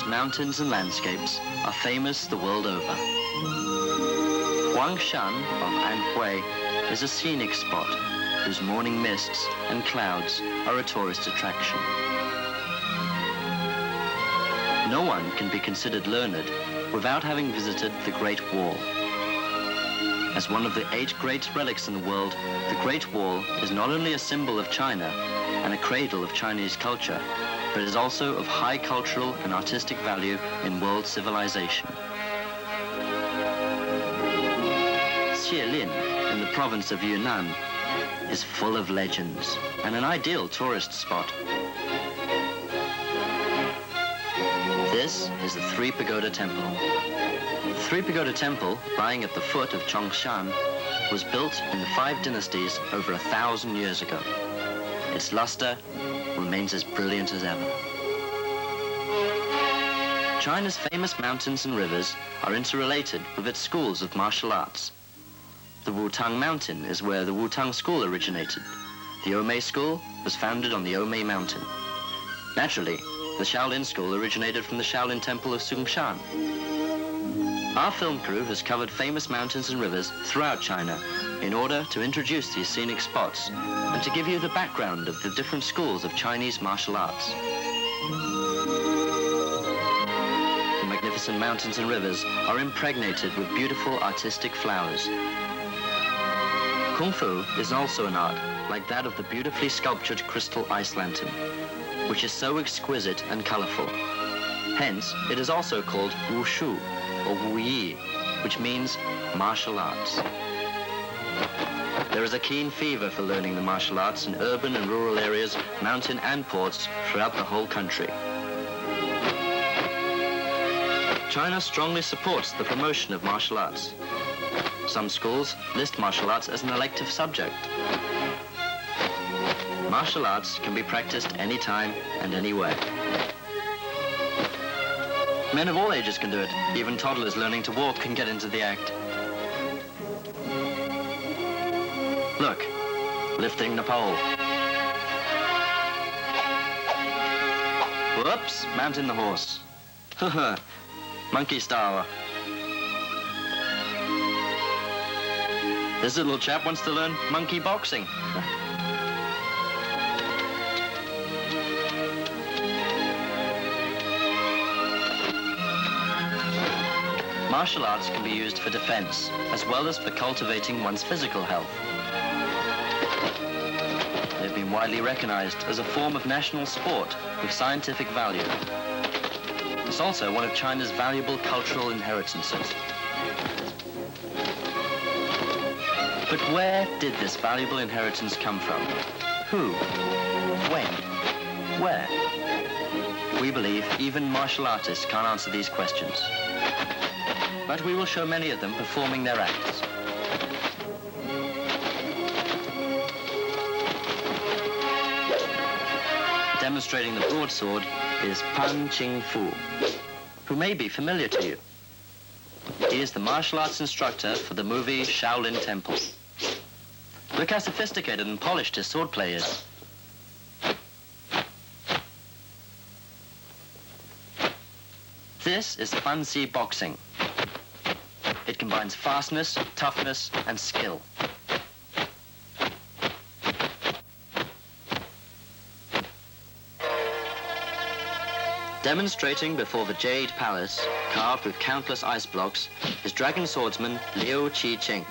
mountains and landscapes are famous the world over. Huangshan of Anhui is a scenic spot whose morning mists and clouds are a tourist attraction. No one can be considered learned without having visited the Great Wall. As one of the 8 great relics in the world, the Great Wall is not only a symbol of China and a cradle of Chinese culture, but is also of high cultural and artistic value in world civilization. Xielin, in the province of Yunnan, is full of legends and an ideal tourist spot. This is the Three Pagoda Temple. The Three Pagoda Temple, lying at the foot of Chongshan, was built in the 5 dynasties over 1,000 years ago. Its luster remains as brilliant as ever. China's famous mountains and rivers are interrelated with its schools of martial arts. The Wudang Mountain is where the Wudang School originated. The Omei School was founded on the Omei Mountain. Naturally, the Shaolin School originated from the Shaolin Temple of Sungshan. Our film crew has covered famous mountains and rivers throughout China in order to introduce these scenic spots and to give you the background of the different schools of Chinese martial arts. The magnificent mountains and rivers are impregnated with beautiful artistic flowers. Kung-fu is also an art like that of the beautifully sculptured crystal ice lantern, which is so exquisite and colorful. Hence, it is also called Wushu, or Wuyi, which means martial arts. There is a keen fever for learning the martial arts in urban and rural areas, mountain and ports throughout the whole country. China strongly supports the promotion of martial arts. Some schools list martial arts as an elective subject. Martial arts can be practiced anytime and anywhere. Men of all ages can do it. Even toddlers learning to walk can get into the act. Look, lifting the pole. Whoops, mounting the horse. Monkey style. This little chap wants to learn monkey boxing. Martial arts can be used for defense, as well as for cultivating one's physical health. They've been widely recognized as a form of national sport with scientific value. It's also one of China's valuable cultural inheritances. But where did this valuable inheritance come from? Who? When? Where? We believe even martial artists can't answer these questions. But we will show many of them performing their acts. Demonstrating the broadsword is Pan Qingfu, who may be familiar to you. He is the martial arts instructor for the movie Shaolin Temple. Look how sophisticated and polished his swordplay is. This is Tai Chi Boxing. It combines fastness, toughness, and skill. Demonstrating before the Jade Palace, carved with countless ice blocks, is dragon swordsman Liu Qi-cheng.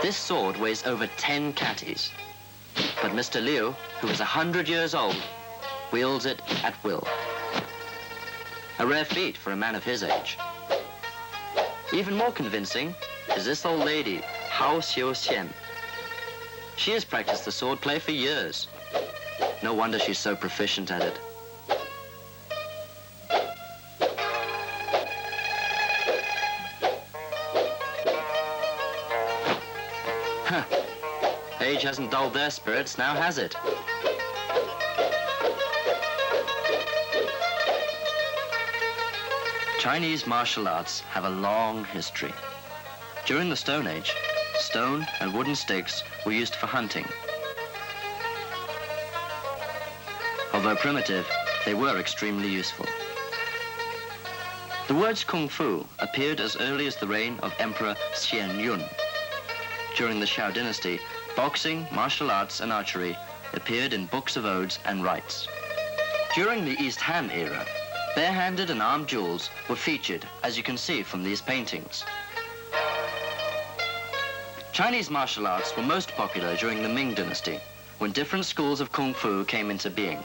This sword weighs over 10 catties, but Mr. Liu, who is 100 years old, wields it at will. A rare feat for a man of his age. Even more convincing is this old lady, Hao Xiu-xian. She has practiced the swordplay for years. No wonder she's so proficient at it. Age hasn't dulled their spirits, now has it? Chinese martial arts have a long history. During the Stone Age, stone and wooden sticks were used for hunting. Although primitive, They were extremely useful. The words Kung-fu appeared as early as the reign of Emperor Xian Yun. During the Shao dynasty, boxing, martial arts, and archery appeared in books of odes and rites. During the East Han era, bare-handed and armed duels were featured, as you can see from these paintings. Chinese martial arts were most popular during the Ming dynasty, when different schools of Kung Fu came into being.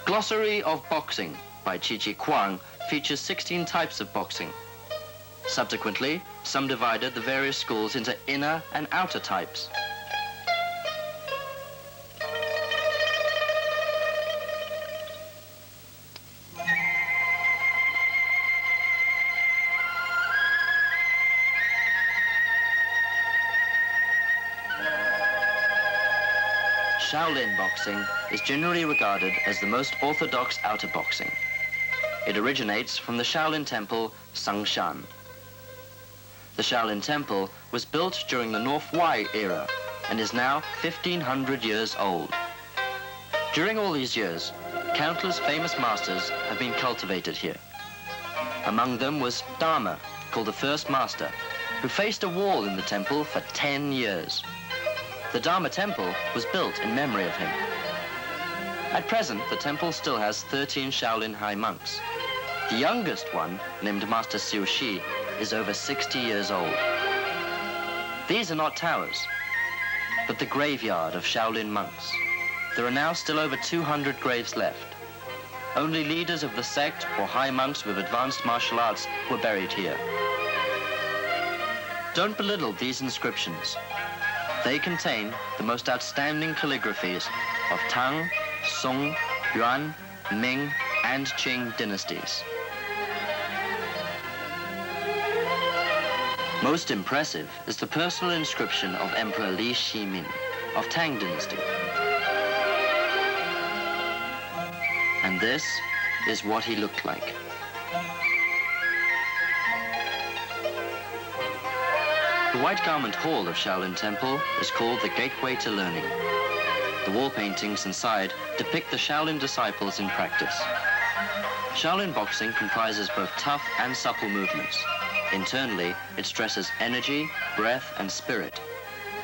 Glossary of Boxing by Chi Chi Kuang features 16 types of boxing. Subsequently, some divided the various schools into inner and outer types. Shaolin boxing is generally regarded as the most orthodox outer boxing. It originates from the Shaolin Temple, Sangshan. The Shaolin Temple was built during the North Wei era and is now 1,500 years old. During all these years, countless famous masters have been cultivated here. Among them was Dharma, called the first master, who faced a wall in the temple for 10 years. The Dharma Temple was built in memory of him. At present, the temple still has 13 Shaolin High monks. The youngest one, named Master Xiu Shi, is over 60 years old. These are not towers, but the graveyard of Shaolin monks. There are now still over 200 graves left. Only leaders of the sect or high monks with advanced martial arts were buried here. Don't belittle these inscriptions. They contain the most outstanding calligraphies of Tang, Song, Yuan, Ming, and Qing dynasties. Most impressive is the personal inscription of Emperor Li Shimin of Tang dynasty. And this is what he looked like. The White Garment Hall of Shaolin Temple is called the Gateway to Learning. The wall paintings inside depict the Shaolin disciples in practice. Shaolin boxing comprises both tough and supple movements. Internally, it stresses energy, breath, and spirit.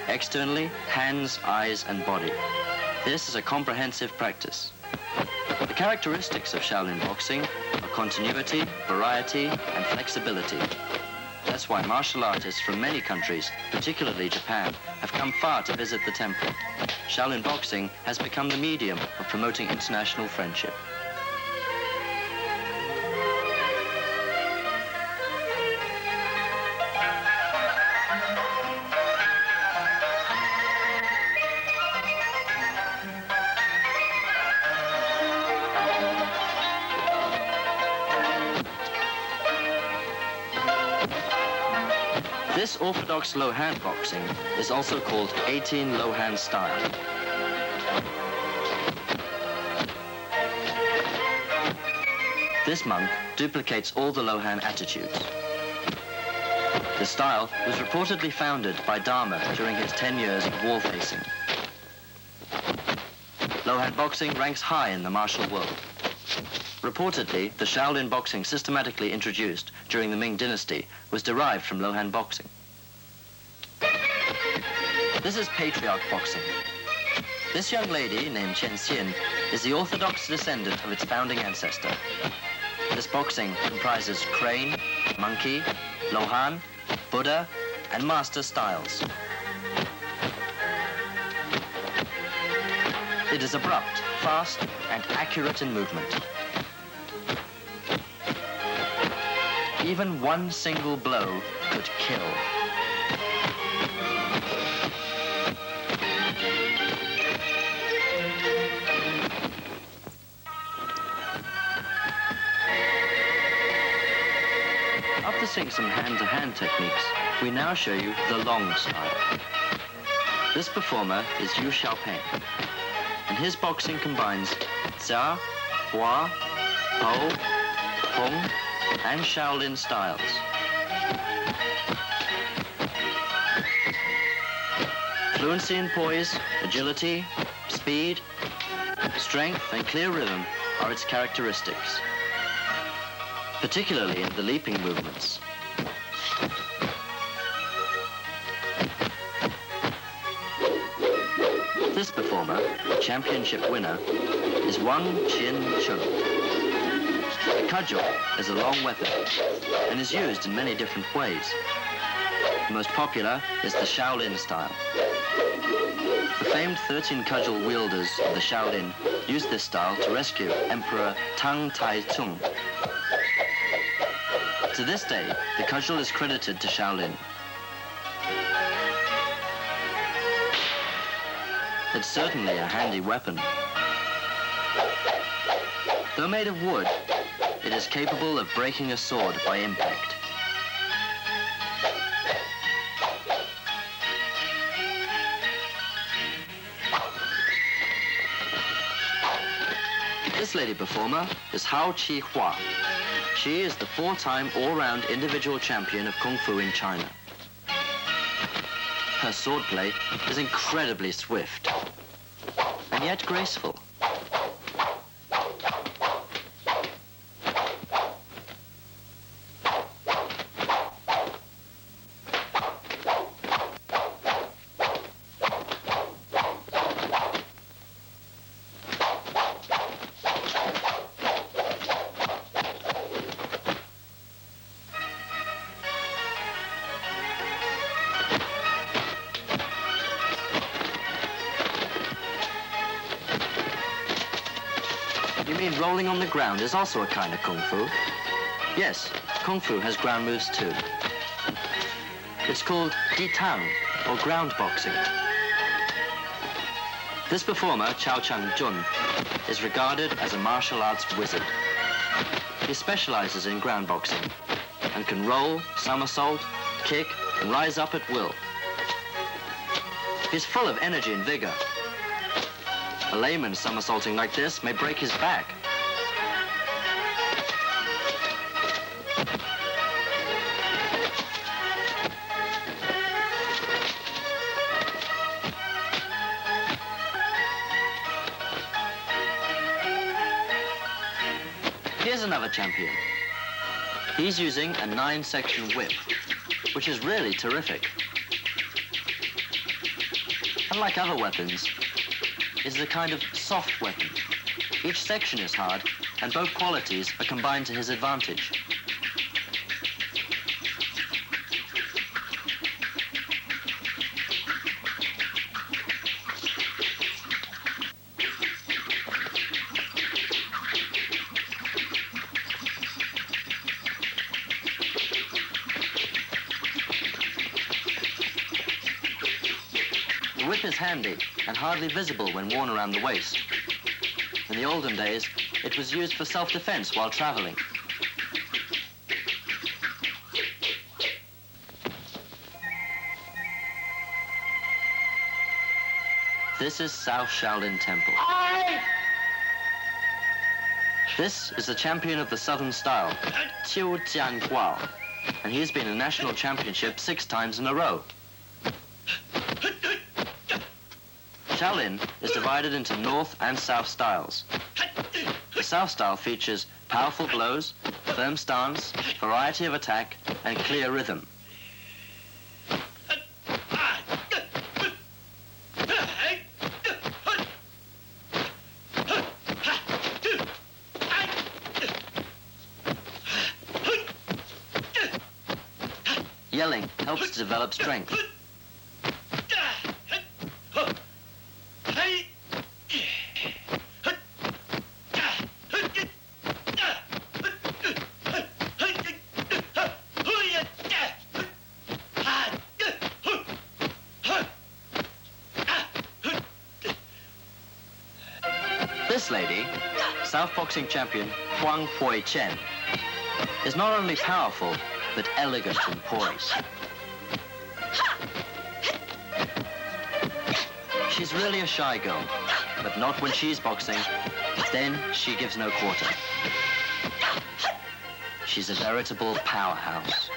Externally, hands, eyes, and body. This is a comprehensive practice. The characteristics of Shaolin boxing are continuity, variety, and flexibility. That's why martial artists from many countries, particularly Japan, have come far to visit the temple. Shaolin boxing has become the medium of promoting international friendship. This orthodox low-hand boxing is also called 18 low-hand style. This monk duplicates all the low-hand attitudes. The style was reportedly founded by Dharma during his 10 years of wall facing. Low-hand boxing ranks high in the martial world. Reportedly, the Shaolin boxing systematically introduced during the Ming dynasty was derived from low-hand boxing. This is patriarch boxing. This young lady, named Chen Xian, is the orthodox descendant of its founding ancestor. This boxing comprises crane, monkey, lohan, Buddha, and master styles. It is abrupt, fast, and accurate in movement. Even one single blow could kill. After seeing some hand-to-hand techniques, we now show you the long style. This performer is Yu Xiaopeng, and his boxing combines Xia, Hua, Po, Hong, and Shaolin styles. Fluency in poise, agility, speed, strength, and clear rhythm are its characteristics, particularly in the leaping movements. This performer, championship winner, is Wang Qian-chung. The cudgel is a long weapon and is used in many different ways. The most popular is the Shaolin Style. The famed 13 cudgel wielders of the Shaolin used this style to rescue Emperor Tang Tai-chung. To this day, the cudgel is credited to Shaolin. It's certainly a handy weapon. Though made of wood, it is capable of breaking a sword by impact. This lady performer is Hao Chi-hua. She is the 4-time all-round individual champion of Kung-fu in China. Her swordplay is incredibly swift and yet graceful. You mean rolling on the ground is also a kind of Kung Fu? Yes, Kung Fu has ground moves too. It's called Di Tang, or ground boxing. This performer, Chao Chang-jun, is regarded as a martial arts wizard. He specializes in ground boxing and can roll, somersault, kick, and rise up at will. He's full of energy and vigor. A layman somersaulting like this may break his back. Here's another champion. He's using a 9-section whip, which is really terrific. Unlike other weapons, it's a kind of soft weapon. Each section is hard, and both qualities are combined to his advantage. The whip is handy and hardly visible when worn around the waist. In the olden days, it was used for self-defense while traveling. This is South Shaolin Temple. This is the champion of the Southern Style, Qiu Jianguo, and he's been a national championship 6 times in a row. Shaolin is divided into North and South styles. The South style features powerful blows, firm stance, variety of attack, and clear rhythm. Yelling helps to develop strength. This lady, South boxing champion Huang Hui-chen, is not only powerful, but elegant and poised. She's really a shy girl, but not when she's boxing. Then she gives no quarter. She's a veritable powerhouse.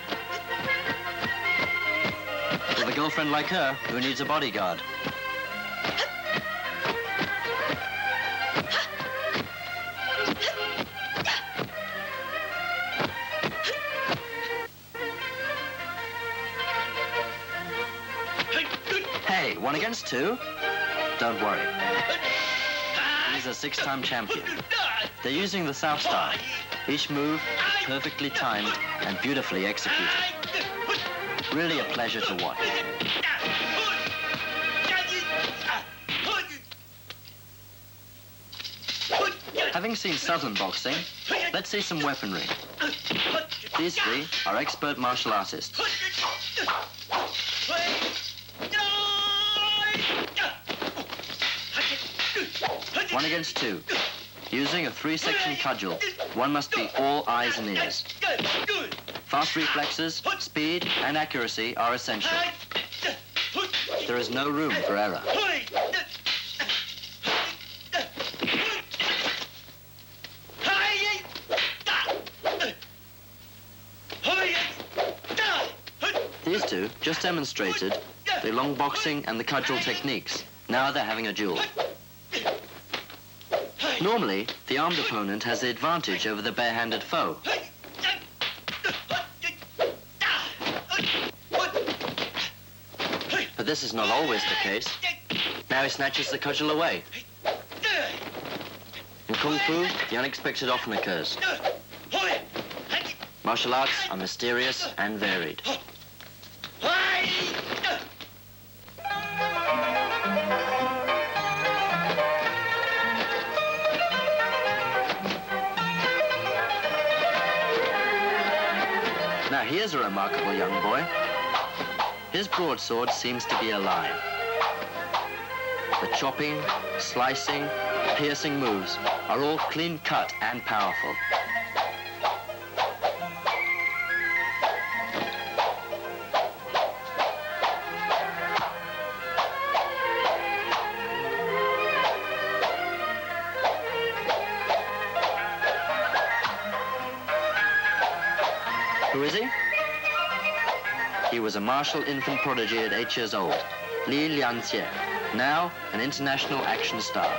With a girlfriend like her, who needs a bodyguard? 1 against 2. Don't worry. He's a 6-time champion. They're using the South style. Each move is perfectly timed and beautifully executed. Really a pleasure to watch. Having seen Southern boxing, let's see some weaponry. These 3 are expert martial artists. 1 against 2. Using a 3-section cudgel, one must be all eyes and ears. Fast reflexes, speed, and accuracy are essential. There is no room for error. These 2 just demonstrated the long boxing and the cudgel techniques. Now they're having a duel. Normally, the armed opponent has the advantage over the bare-handed foe. But this is not always the case. Now he snatches the cudgel away. In Kung-fu, the unexpected often occurs. Martial arts are mysterious and varied. Now here's a remarkable young boy. His broadsword seems to be alive. The chopping, slicing, piercing moves are all clean-cut and powerful. Who is he? He was a martial infant prodigy at 8 years old, Li Lianjie, now an international action star.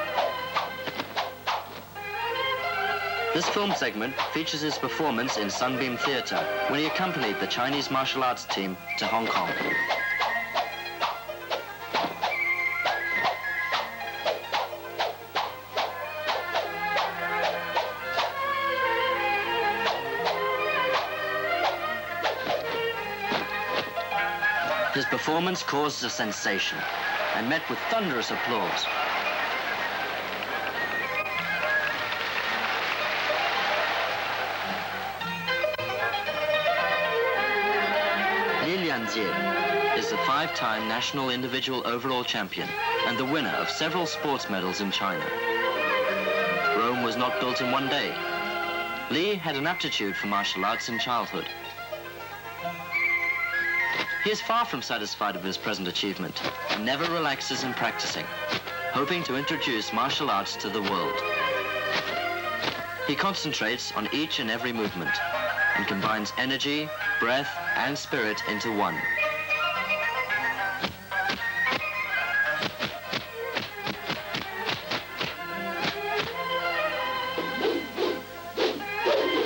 This film segment features his performance in Sunbeam Theatre when he accompanied the Chinese martial arts team to Hong Kong. His performance caused a sensation and met with thunderous applause. Li Lianjie is the 5-time national individual overall champion and the winner of several sports medals in China. Rome was not built in one day. Li had an aptitude for martial arts in childhood. He is far from satisfied with his present achievement and never relaxes in practicing, hoping to introduce martial arts to the world. He concentrates on each and every movement and combines energy, breath, and spirit into one.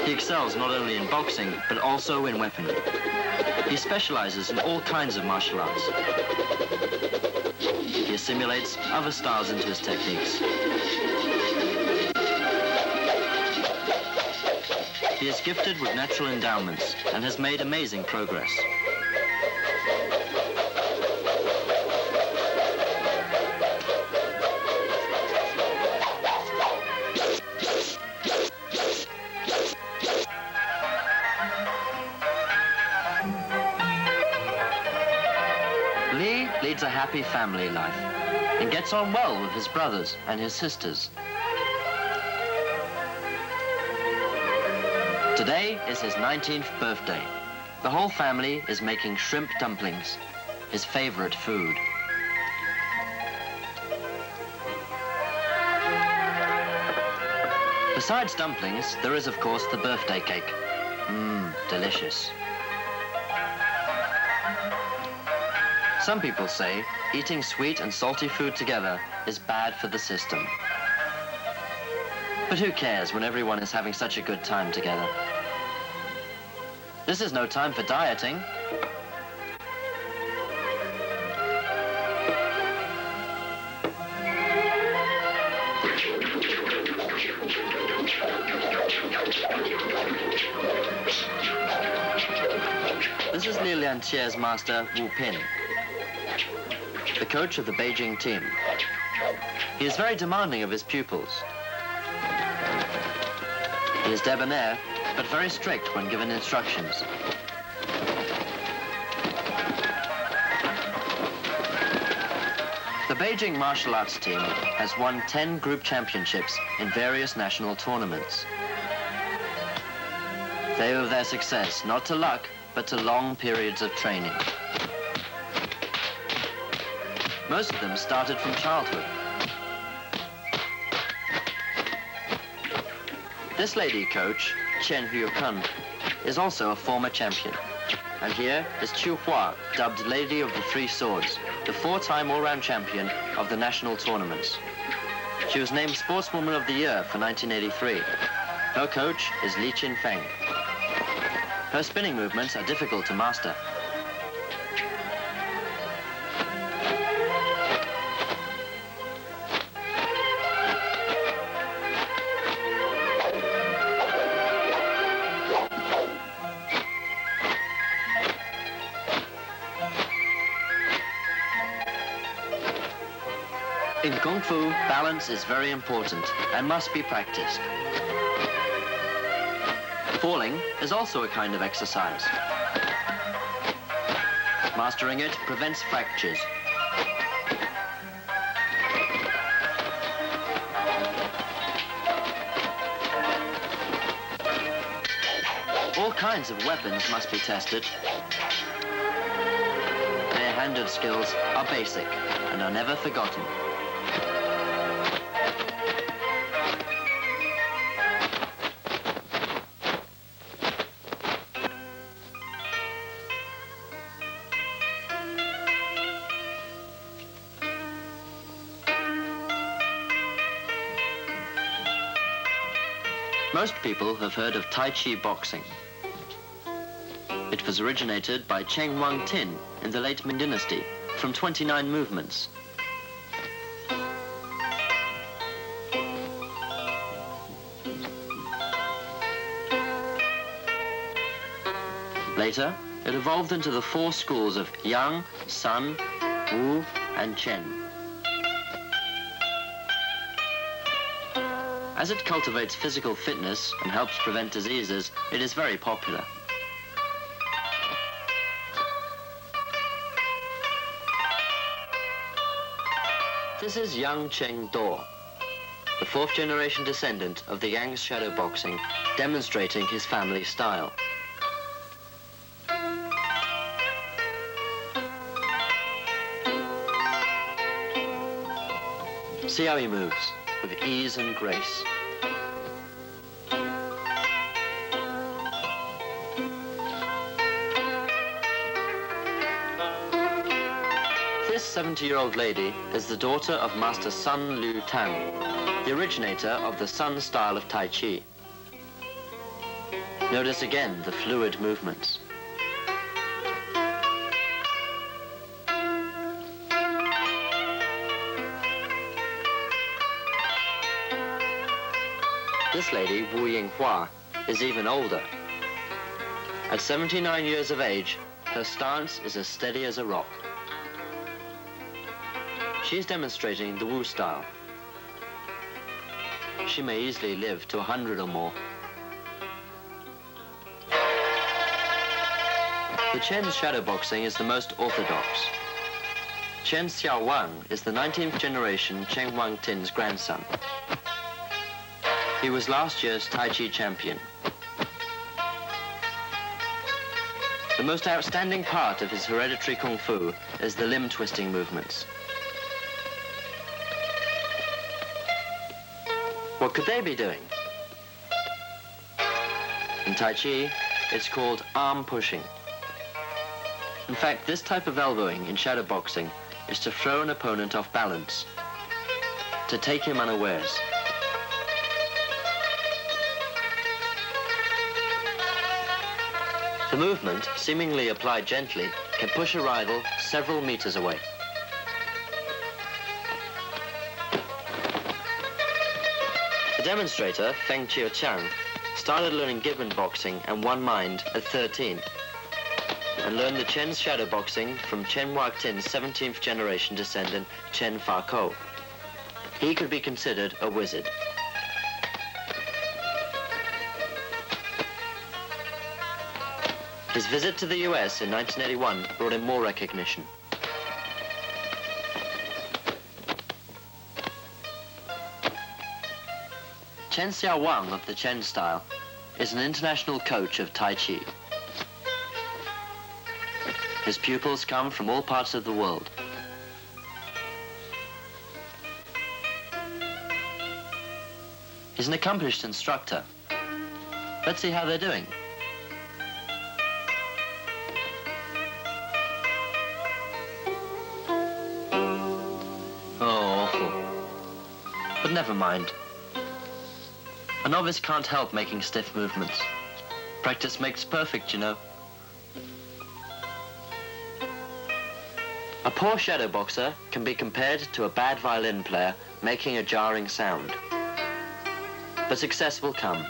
He excels not only in boxing, but also in weaponry. He specializes in all kinds of martial arts. He assimilates other styles into his techniques. He is gifted with natural endowments and has made amazing progress. Li leads a happy family life and gets on well with his brothers and his sisters. Today is his 19th birthday. The whole family is making shrimp dumplings, his favorite food. Besides dumplings, there is of course the birthday cake. Delicious. Some people say eating sweet and salty food together is bad for the system. But who cares when everyone is having such a good time together? This is no time for dieting. This is Li Lianqie's master, Wu Pin, the coach of the Beijing team. He is very demanding of his pupils. He is debonair, but very strict when given instructions. The Beijing martial arts team has won 10 group championships in various national tournaments. They owe their success not to luck, but to long periods of training. Most of them started from childhood. This lady coach, Chen Huikun, is also a former champion. And here is Chu Hua, dubbed Lady of the Three Swords, the 4-time all-round champion of the national tournaments. She was named Sportswoman of the Year for 1983. Her coach is Li Qinfeng. Her spinning movements are difficult to master. In Kung-fu, balance is very important and must be practiced. Falling is also a kind of exercise. Mastering it prevents fractures. All kinds of weapons must be tested. Bare-handed skills are basic and are never forgotten. Most people have heard of Tai Chi Boxing. It was originated by Cheng Wang Tin in the late Ming Dynasty from 29 movements. Later, it evolved into the 4 schools of Yang, Sun, Wu, and Chen. As it cultivates physical fitness and helps prevent diseases, it is very popular. This is Yang Cheng Do, the 4th generation descendant of the Yang's shadow boxing, demonstrating his family style. See how he moves, with ease and grace. This 70-year-old lady is the daughter of Master Sun Lu Tang, the originator of the Sun style of Tai Chi. Notice again the fluid movements. This lady, Wu Yinghua, is even older. At 79 years of age, her stance is as steady as a rock. She is demonstrating the Wu style. She may easily live to 100 or more. The Chen's shadow boxing is the most orthodox. Chen Xiaowang is the 19th generation Cheng Wang Tin's grandson. He was last year's Tai Chi champion. The most outstanding part of his hereditary Kung Fu is the limb twisting movements. What could they be doing? In Tai Chi, it's called arm pushing. In fact, this type of elbowing in shadow boxing is to throw an opponent off balance, to take him unawares. The movement, seemingly applied gently, can push a rival several meters away. The demonstrator, Feng Chiu-Chang, started learning Gibbon boxing and One Mind at 13, and learned the Chen's shadow boxing from Chen Huatin's 17th generation descendant Chen Fa-ko. He could be considered a wizard. His visit to the US in 1981 brought him more recognition. Chen Xiaowang of the Chen Style is an international coach of Tai Chi. His pupils come from all parts of the world. He's an accomplished instructor. Let's see how they're doing. Oh, awful. But never mind. A novice can't help making stiff movements. Practice makes perfect, you know. A poor shadow boxer can be compared to a bad violin player making a jarring sound. But success will come.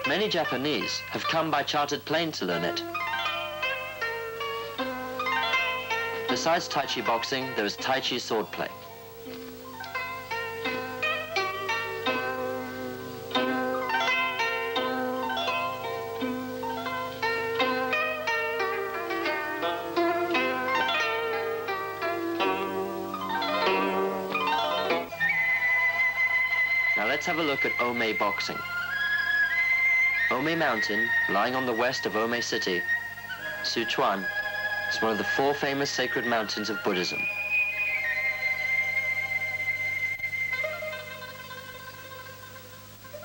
Many Japanese have come by chartered plane to learn it. Besides Tai Chi boxing, there is Tai Chi swordplay. Now let's have a look at Ome boxing. Ome Mountain, lying on the west of Ome City, Sichuan, is one of the 4 famous sacred mountains of Buddhism.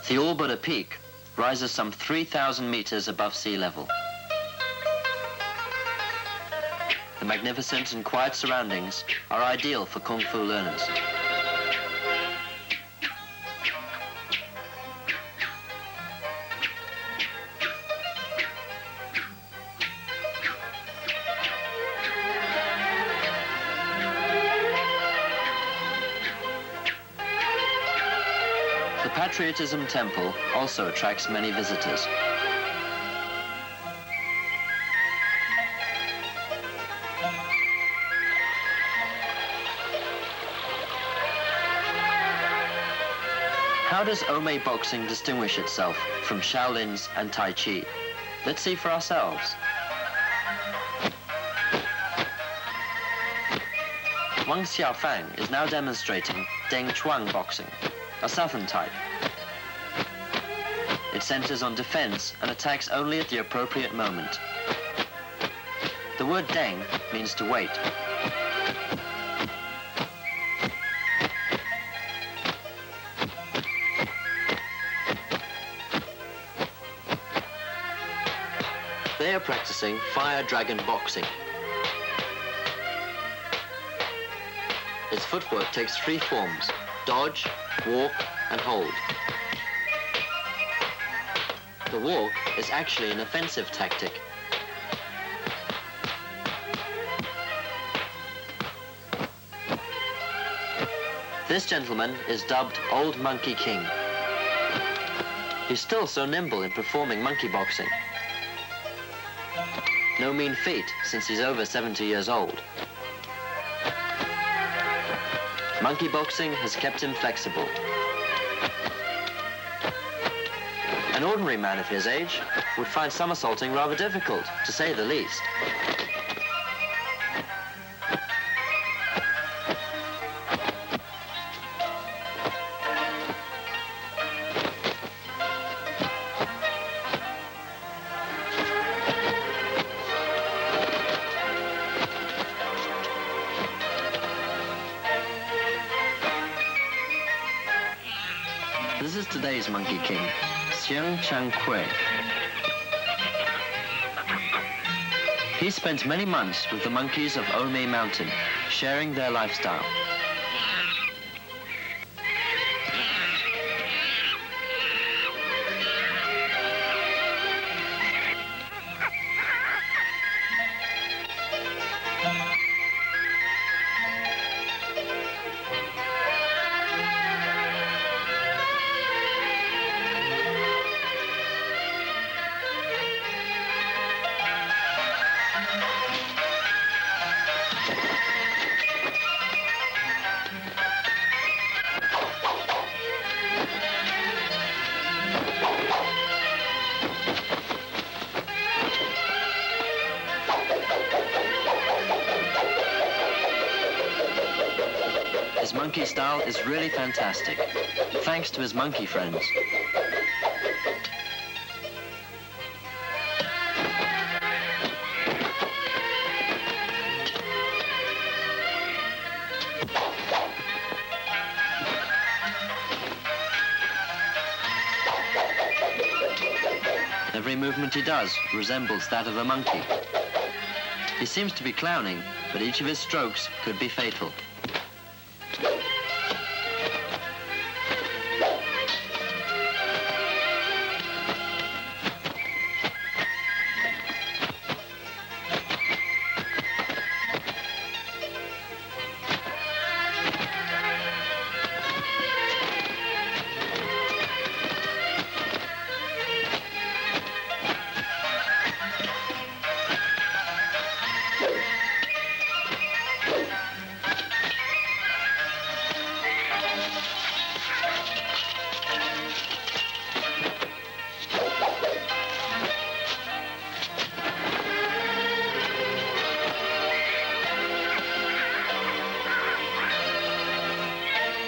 The All-Buddha Peak rises some 3,000 meters above sea level. The magnificent and quiet surroundings are ideal for Kung-fu learners. The Patriotism Temple also attracts many visitors. How does Ome boxing distinguish itself from Shaolin's and Tai Chi? Let's see for ourselves. Wang Xiaofang is now demonstrating Deng Chuang boxing, a southern type. It centers on defense and attacks only at the appropriate moment. The word Deng means to wait. They are practicing fire dragon boxing. Its footwork takes 3 forms: dodge, walk, and hold. The walk is actually an offensive tactic. This gentleman is dubbed Old Monkey King. He's still so nimble in performing monkey boxing. No mean feat since he's over 70 years old. Monkey boxing has kept him flexible. An ordinary man of his age would find somersaulting rather difficult, to say the least. This is today's Monkey King, Xiang Chang Kui. He spent many months with the monkeys of Ome Mountain, sharing their lifestyle. His monkey style is really fantastic, thanks to his monkey friends. Every movement he does resembles that of a monkey. He seems to be clowning, but each of his strokes could be fatal.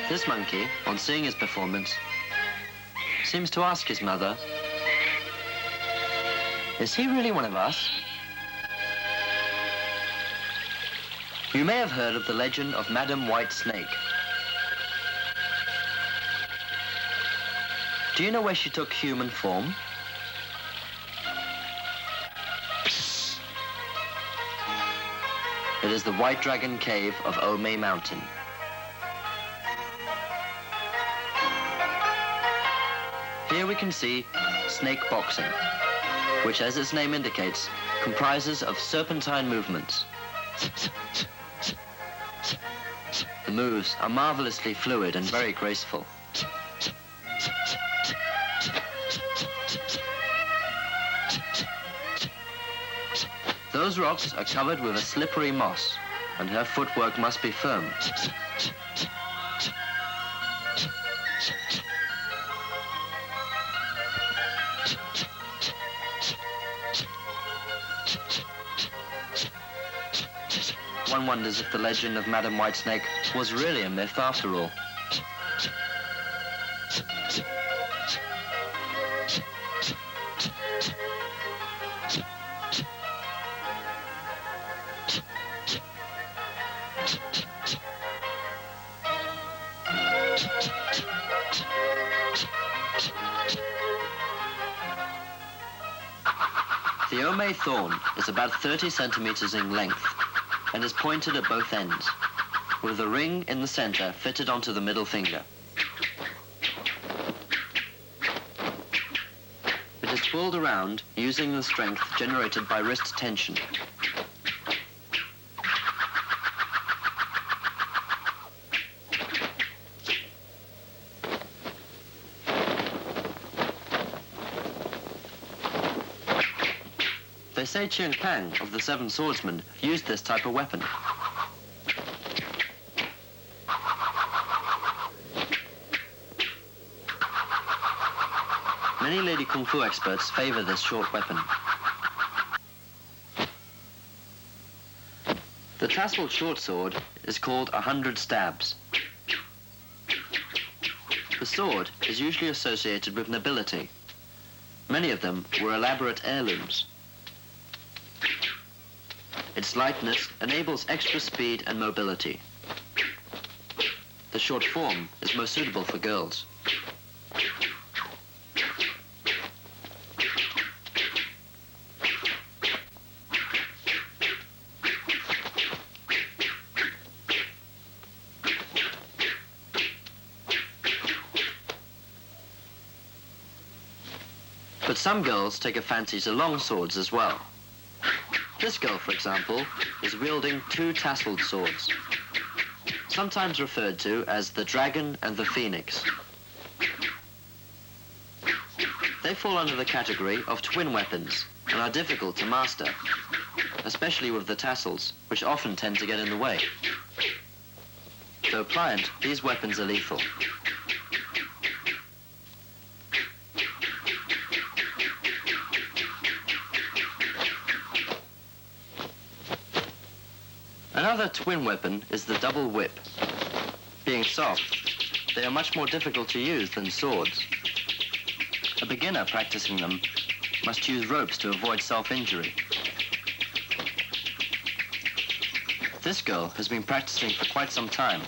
This monkey, on seeing his performance, seems to ask his mother, "Is he really one of us?" You may have heard of the legend of Madam Whitesnake. Do you know where she took human form? It is the White Dragon Cave of Wudang Mountain. Here we can see snake boxing, which, as its name indicates, comprises of serpentine movements. The moves are marvelously fluid and very graceful. Those rocks are covered with a slippery moss, and her footwork must be firm. One wonders if the legend of Madam Whitesnake was really a myth after all. The Ome thorn is about 30 centimeters in length and is pointed at both ends, with a ring in the center fitted onto the middle finger. It is twirled around using the strength generated by wrist tension. They say Chiang Pang of the Seven Swordsmen used this type of weapon. Many lady Kung Fu experts favor this short weapon. The Tasseled short sword is called 100 stabs. The sword is usually associated with nobility. Many of them were elaborate heirlooms. Its lightness enables extra speed and mobility. The short form is most suitable for girls. But some girls take a fancy to long swords as well. This girl, for example, is wielding 2 tasseled swords, sometimes referred to as the dragon and the phoenix. They fall under the category of twin weapons and are difficult to master, especially with the tassels, which often tend to get in the way. Though pliant, these weapons are lethal. Another twin weapon is the double whip. Being soft, they are much more difficult to use than swords. A beginner practicing them must use ropes to avoid self-injury. This girl has been practicing for quite some time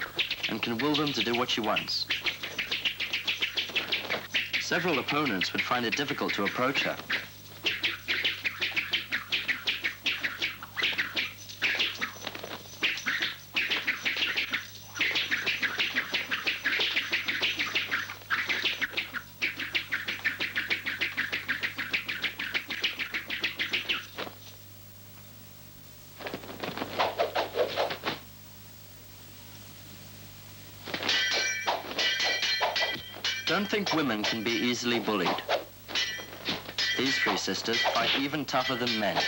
and can will them to do what she wants. Several opponents would find it difficult to approach her. Don't think women can be easily bullied. These three sisters fight even tougher than men.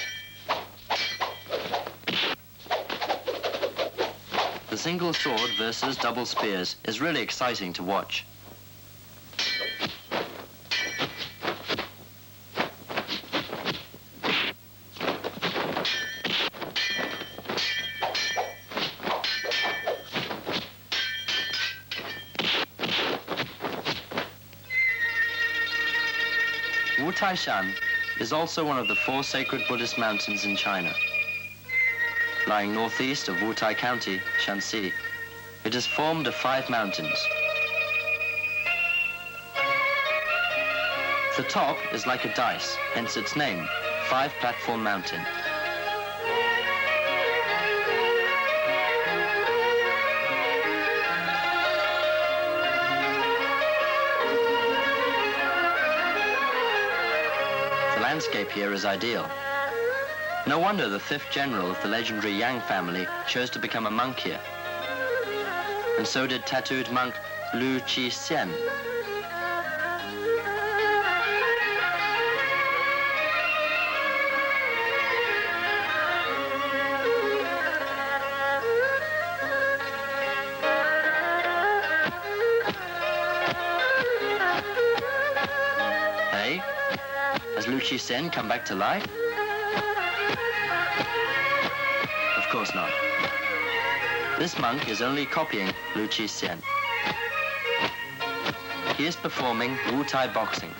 The single sword versus double spears is really exciting to watch. Taishan is also one of the 4 sacred Buddhist mountains in China. Lying northeast of Wutai County, Shanxi, it is formed of 5 mountains. The top is like a dice, hence its name, 5-platform mountain. The landscape here is ideal. No wonder the 5th general of the legendary Yang family chose to become a monk here. And so did tattooed monk Lu Qi-hsien. Hey? Has Lu Qi-hsien come back to life? Of course not. This monk is only copying Lu Qi-hsien. He is performing Tai Boxing.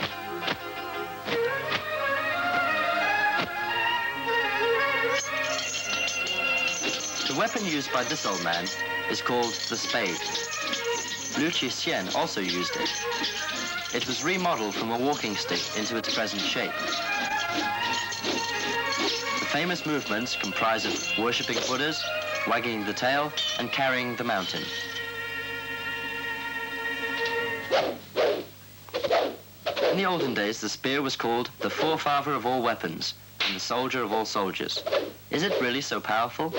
The weapon used by this old man is called the spade. Lu Qi-hsien also used it. It was remodeled from a walking stick into its present shape. The famous movements comprise of worshipping Buddhas, wagging the tail, and carrying the mountain. In the olden days, the spear was called the forefather of all weapons and the soldier of all soldiers. Is it really so powerful?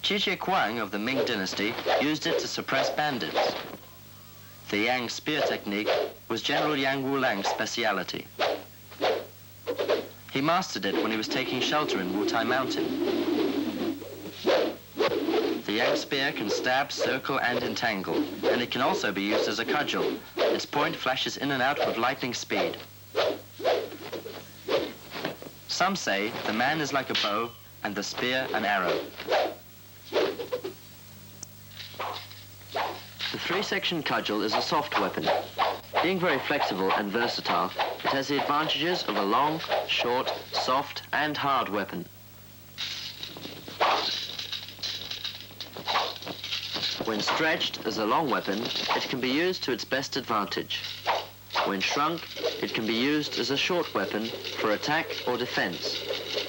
Qi Kuang of the Ming dynasty used it to suppress bandits. The Yang spear technique was General Yang Wulang's speciality. He mastered it when he was taking shelter in Wudang Mountain. The Yang spear can stab, circle, and entangle, and it can also be used as a cudgel. Its point flashes in and out with lightning speed. Some say the man is like a bow and the spear an arrow. The 3-section cudgel is a soft weapon. Being very flexible and versatile, it has the advantages of a long, short, soft, and hard weapon. When stretched as a long weapon, it can be used to its best advantage. When shrunk, it can be used as a short weapon for attack or defense,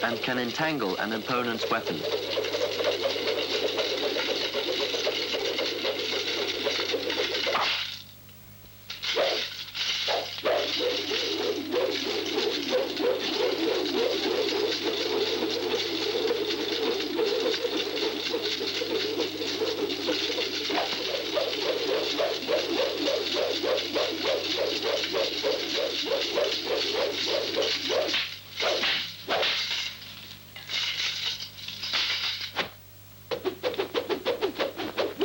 and can entangle an opponent's weapon.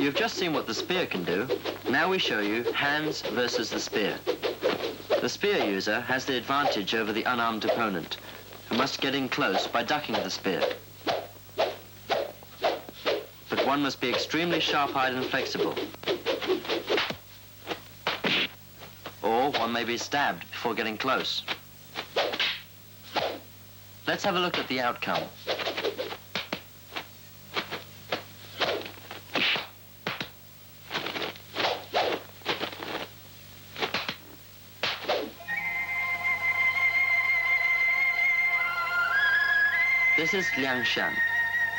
You've just seen what the spear can do. Now we show you hands versus the spear. The spear user has the advantage over the unarmed opponent, who must get in close by ducking the spear. But one must be extremely sharp-eyed and flexible. Or one may be stabbed before getting close. Let's have a look at the outcome. This is Liangshan,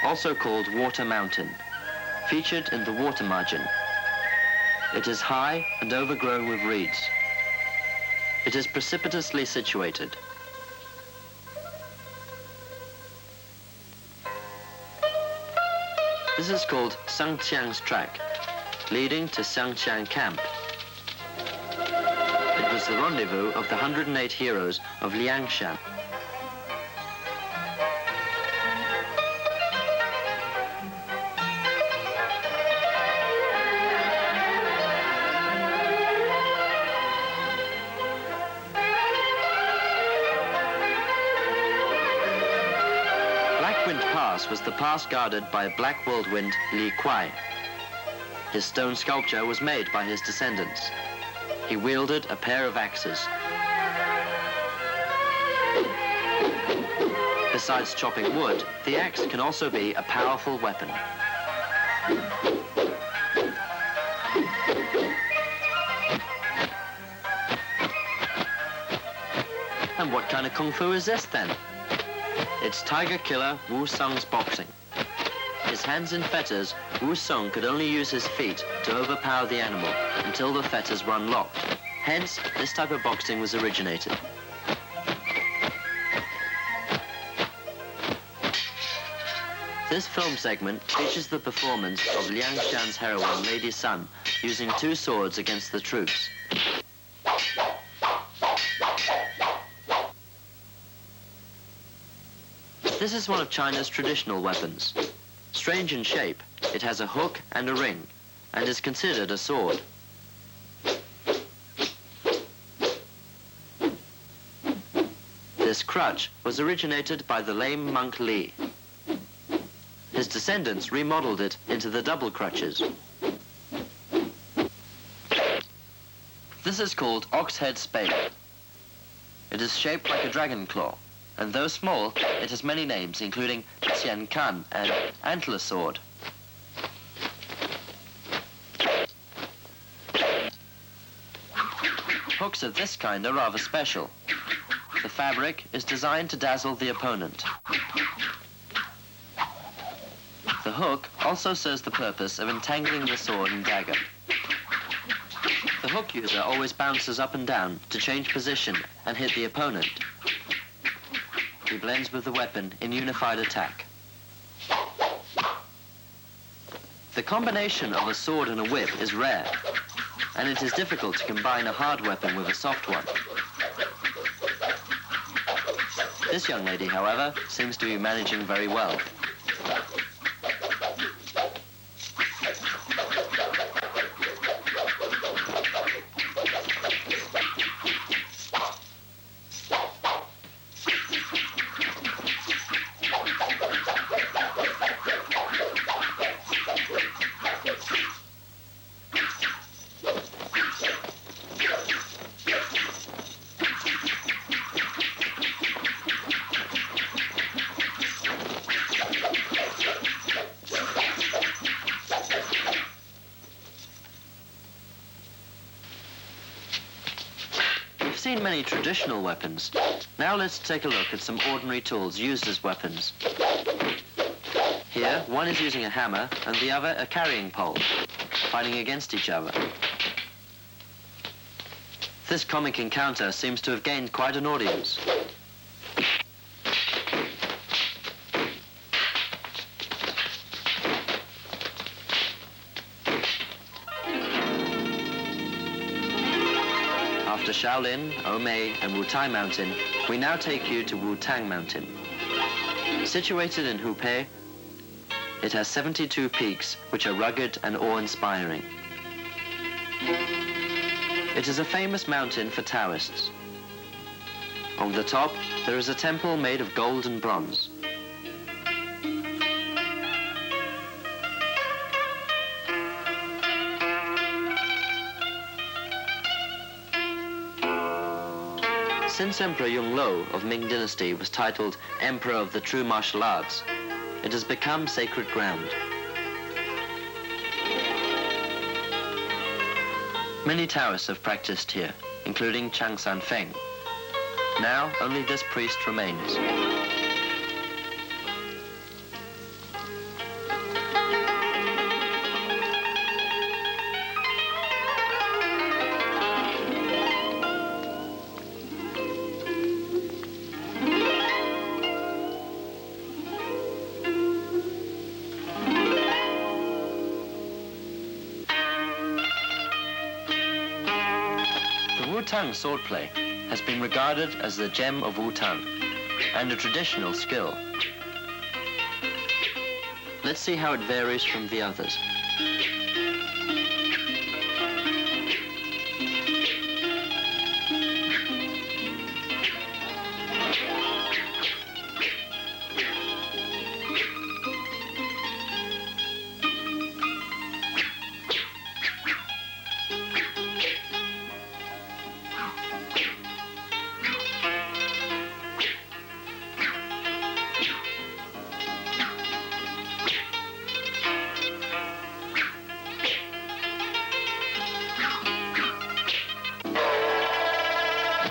also called Water Mountain, featured in the water margin. It is high and overgrown with reeds. It is precipitously situated. This is called Sangqiang's Track, leading to Sangqiang Camp. It was the rendezvous of the 108 heroes of Liangshan. Was the pass guarded by Black Whirlwind Li Kuai. His stone sculpture was made by his descendants. He wielded a pair of axes. Besides chopping wood, the axe can also be a powerful weapon. And what kind of kung fu is this then? It's tiger killer Wu Song's boxing. His hands in fetters, Wu Song could only use his feet to overpower the animal until the fetters were unlocked. Hence, this type of boxing was originated. This film segment features the performance of Liangshan's heroine, Lady Sun, using two swords against the troops. This is one of China's traditional weapons. Strange in shape, it has a hook and a ring, and is considered a sword. This crutch was originated by the lame monk Li. His descendants remodeled it into the double crutches. This is called ox head spade. It is shaped like a dragon claw, and though small, it has many names, including Xian Kan and Antler Sword. Hooks of this kind are rather special. The fabric is designed to dazzle the opponent. The hook also serves the purpose of entangling the sword and dagger. The hook user always bounces up and down to change position and hit the opponent. He blends with the weapon in unified attack. The combination of a sword and a whip is rare, and it is difficult to combine a hard weapon with a soft one. This young lady, however, seems to be managing very well. We've seen many traditional weapons. Now let's take a look at some ordinary tools used as weapons. Here, one is using a hammer and the other a carrying pole, fighting against each other. This comic encounter seems to have gained quite an audience. After Shaolin, Omei, and Wutai Mountain, we now take you to Wudang Mountain. Situated in Hubei, it has 72 peaks, which are rugged and awe-inspiring. It is a famous mountain for Taoists. On the top, there is a temple made of gold and bronze. Since Emperor Yongle of Ming Dynasty was titled Emperor of the True Martial Arts, it has become sacred ground. Many Taoists have practiced here, including Chang San Feng. Now, only this priest remains. Wutang swordplay has been regarded as the gem of Wutang and a traditional skill. Let's see how it varies from the others.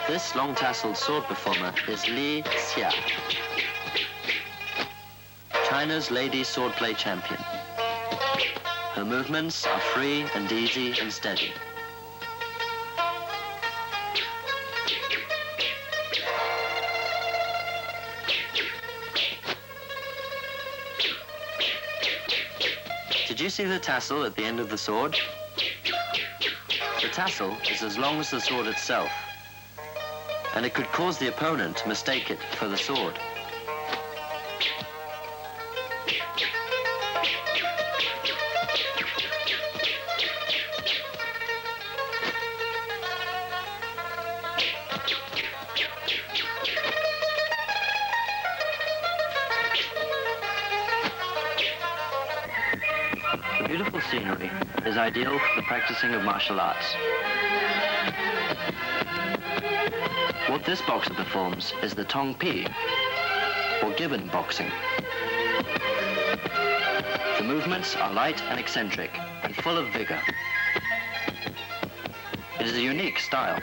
This long-tasseled sword performer is Li Xia, China's lady swordplay champion. Her movements are free and easy and steady. Did you see the tassel at the end of the sword? The tassel is as long as the sword itself, and it could cause the opponent to mistake it for the sword. The beautiful scenery is ideal for the practicing of martial arts. What this boxer performs is the Tong Pi, or gibbon boxing. The movements are light and eccentric, and full of vigor. It is a unique style.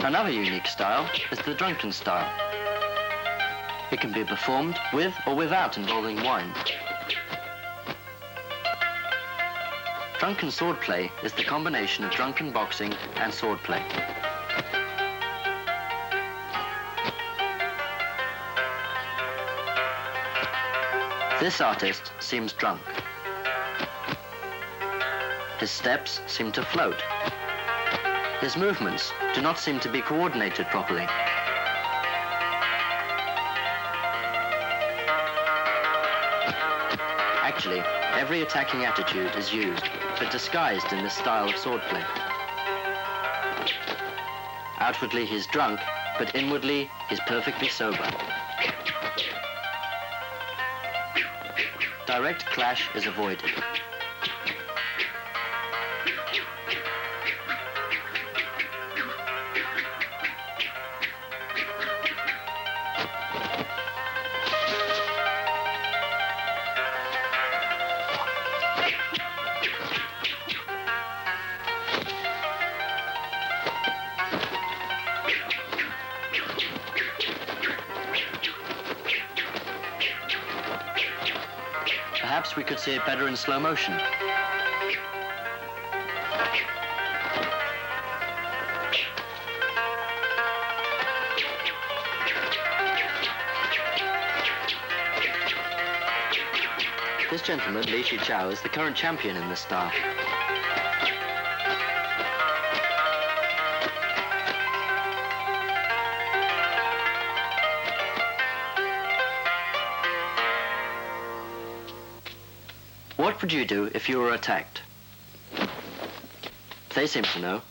Another unique style is the Drunken Style. It can be performed with or without involving wine. Drunken swordplay is the combination of drunken boxing and swordplay. This artist seems drunk. His steps seem to float. His movements do not seem to be coordinated properly. Actually, every attacking attitude is used, but disguised in this style of swordplay. Outwardly he's drunk, but inwardly he's perfectly sober. Direct clash is avoided. Perhaps we could see it better in slow motion. This gentleman, Li Shichao, is the current champion in this style. What would you do if you were attacked? They seem to know.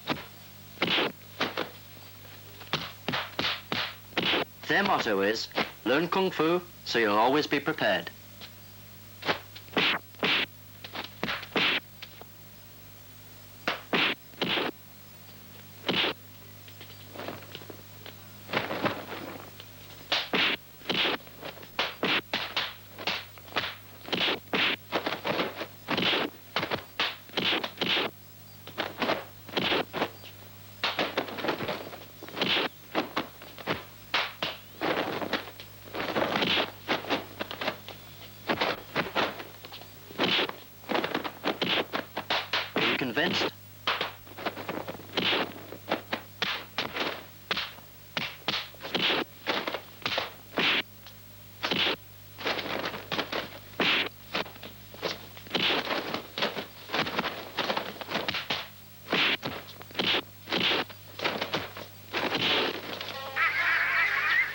Their motto is, learn Kung-fu so you'll always be prepared. Convinced?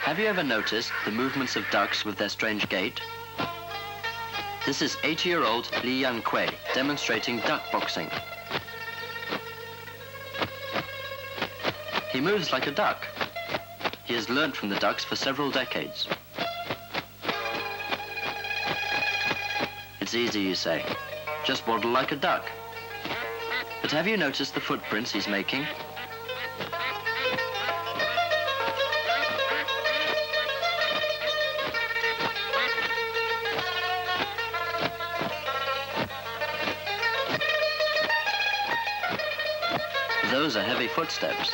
Have you ever noticed the movements of ducks with their strange gait? This is 80-year-old Li Yanquei demonstrating duck boxing. He moves like a duck. He has learnt from the ducks for several decades. It's easy, you say. Just waddle like a duck. But have you noticed the footprints he's making? Those are heavy footsteps.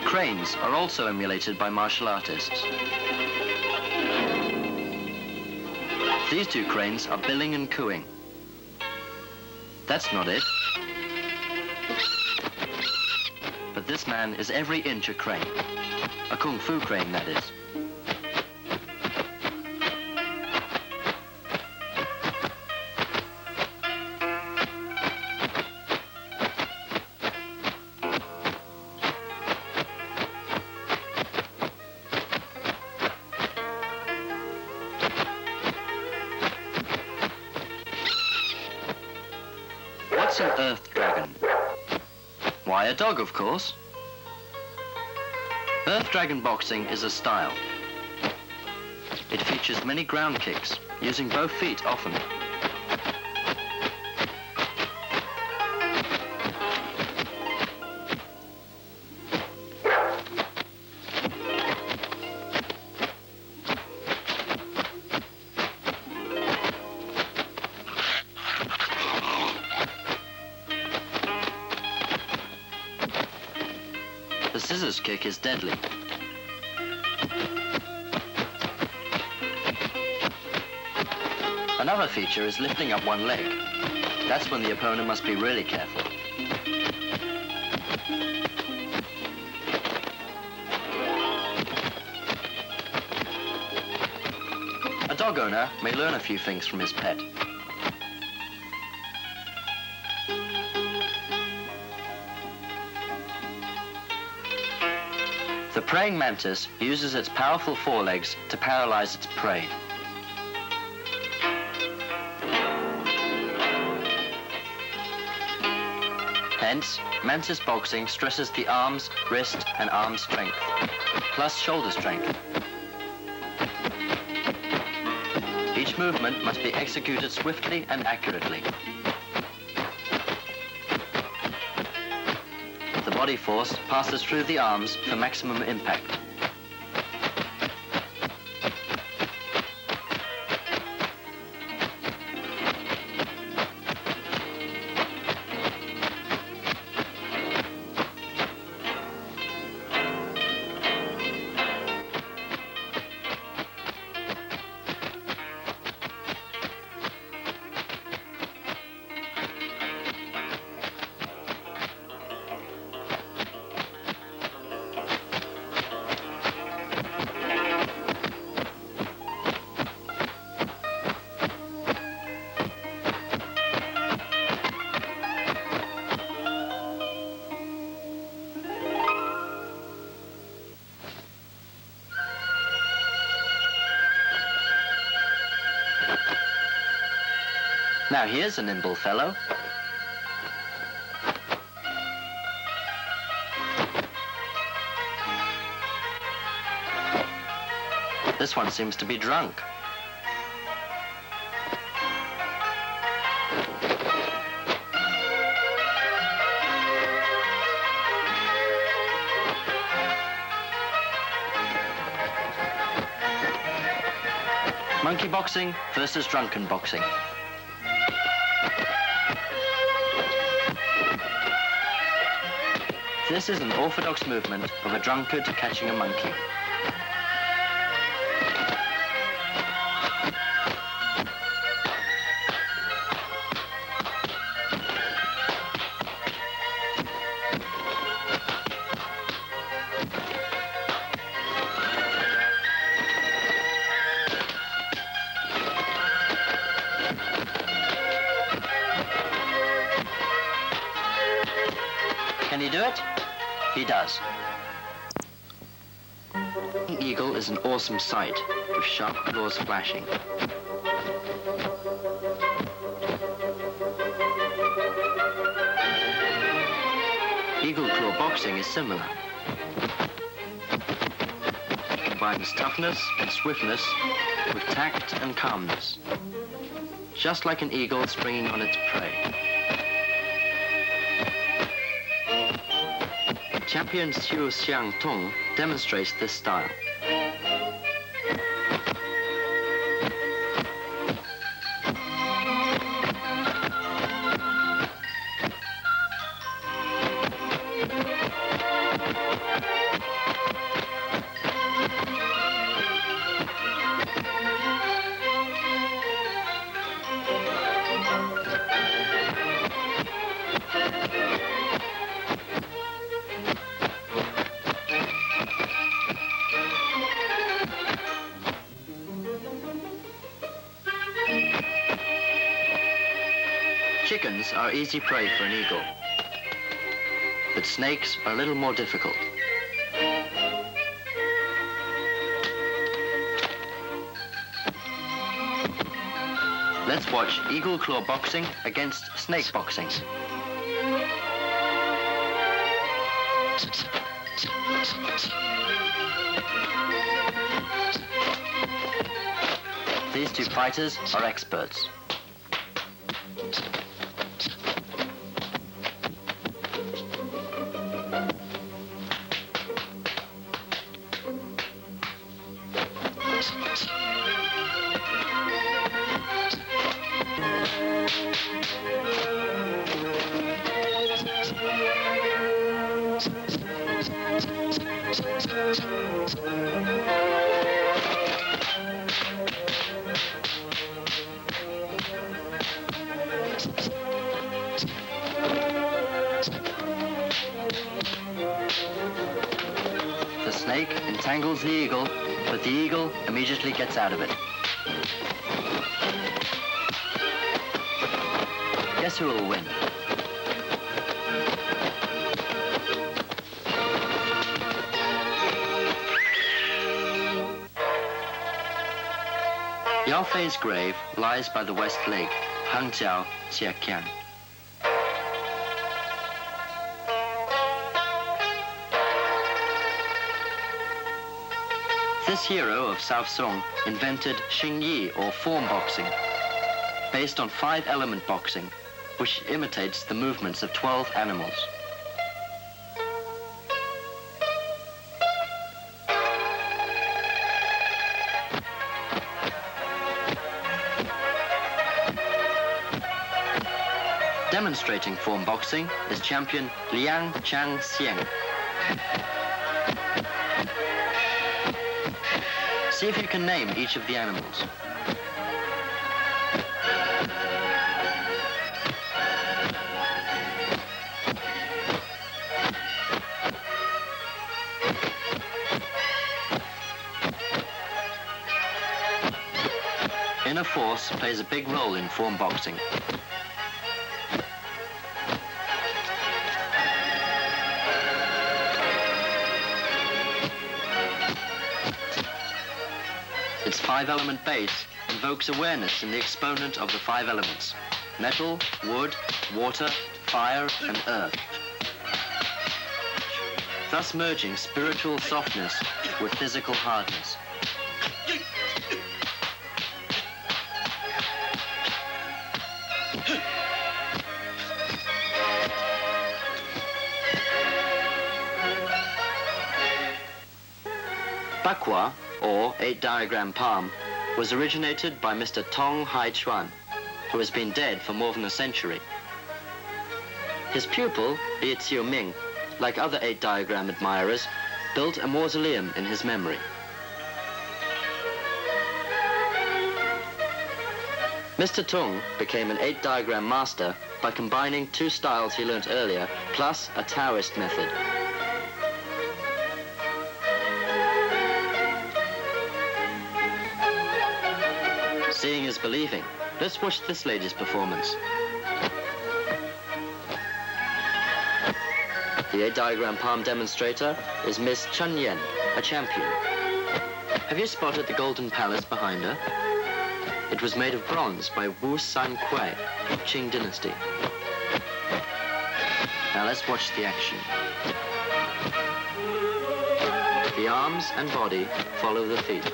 Cranes are also emulated by martial artists. These two cranes are billing and cooing. That's not it. But this man is every inch a crane. A kung-fu crane, that is. What's an earth dragon? Why, a dog, of course. Earth dragon boxing is a style. It features many ground kicks, using both feet often. The scissors kick is deadly. Another feature is lifting up one leg. That's when the opponent must be really careful. A dog owner may learn a few things from his pet. The praying mantis uses its powerful forelegs to paralyze its prey. Hence, mantis boxing stresses the arms, wrist, and arm strength, plus shoulder strength. Each movement must be executed swiftly and accurately. The body force passes through the arms for maximum impact. Now here's a nimble fellow. This one seems to be drunk. Monkey boxing versus drunken boxing. This is an orthodox movement of a drunkard catching a monkey. Can he do it? He does. An eagle is an awesome sight, with sharp claws flashing. Eagle claw boxing is similar. It combines toughness and swiftness with tact and calmness, just like an eagle springing on its prey. Champion Xu Xiangtong demonstrates this style. Chickens are easy prey for an eagle, but snakes are a little more difficult. Let's watch eagle claw boxing against snake boxing. These two fighters are experts. The snake entangles the eagle, but the eagle immediately gets out of it. Guess who will win? Yao Fei's grave lies by the West Lake, Hangjiao, Jiekiang. This hero of South Song invented Xingyi, or form boxing, based on 5-element boxing, which imitates the movements of 12 animals. Demonstrating form boxing is champion Liang Changxiang. See if you can name each of the animals. Inner force plays a big role in form boxing. Its 5-element base invokes awareness in the exponent of the 5 elements. metal, wood, water, fire, and earth, thus merging spiritual softness with physical hardness. Bakwa, or 8-diagram palm, was originated by Mr. Tong Hai Chuan, who has been dead for more than a century. His pupil, Li Xiuming, like other 8-diagram admirers, built a mausoleum in his memory. Mr. Tung became an 8-diagram master by combining 2 styles he learnt earlier, plus a Taoist method. Seeing is believing. Let's watch this lady's performance. The 8-diagram palm demonstrator is Miss Chun Yen, a champion. Have you spotted the golden palace behind her? It was made of bronze by Wu San Kuei, Qing dynasty. Now let's watch the action. The arms and body follow the feet.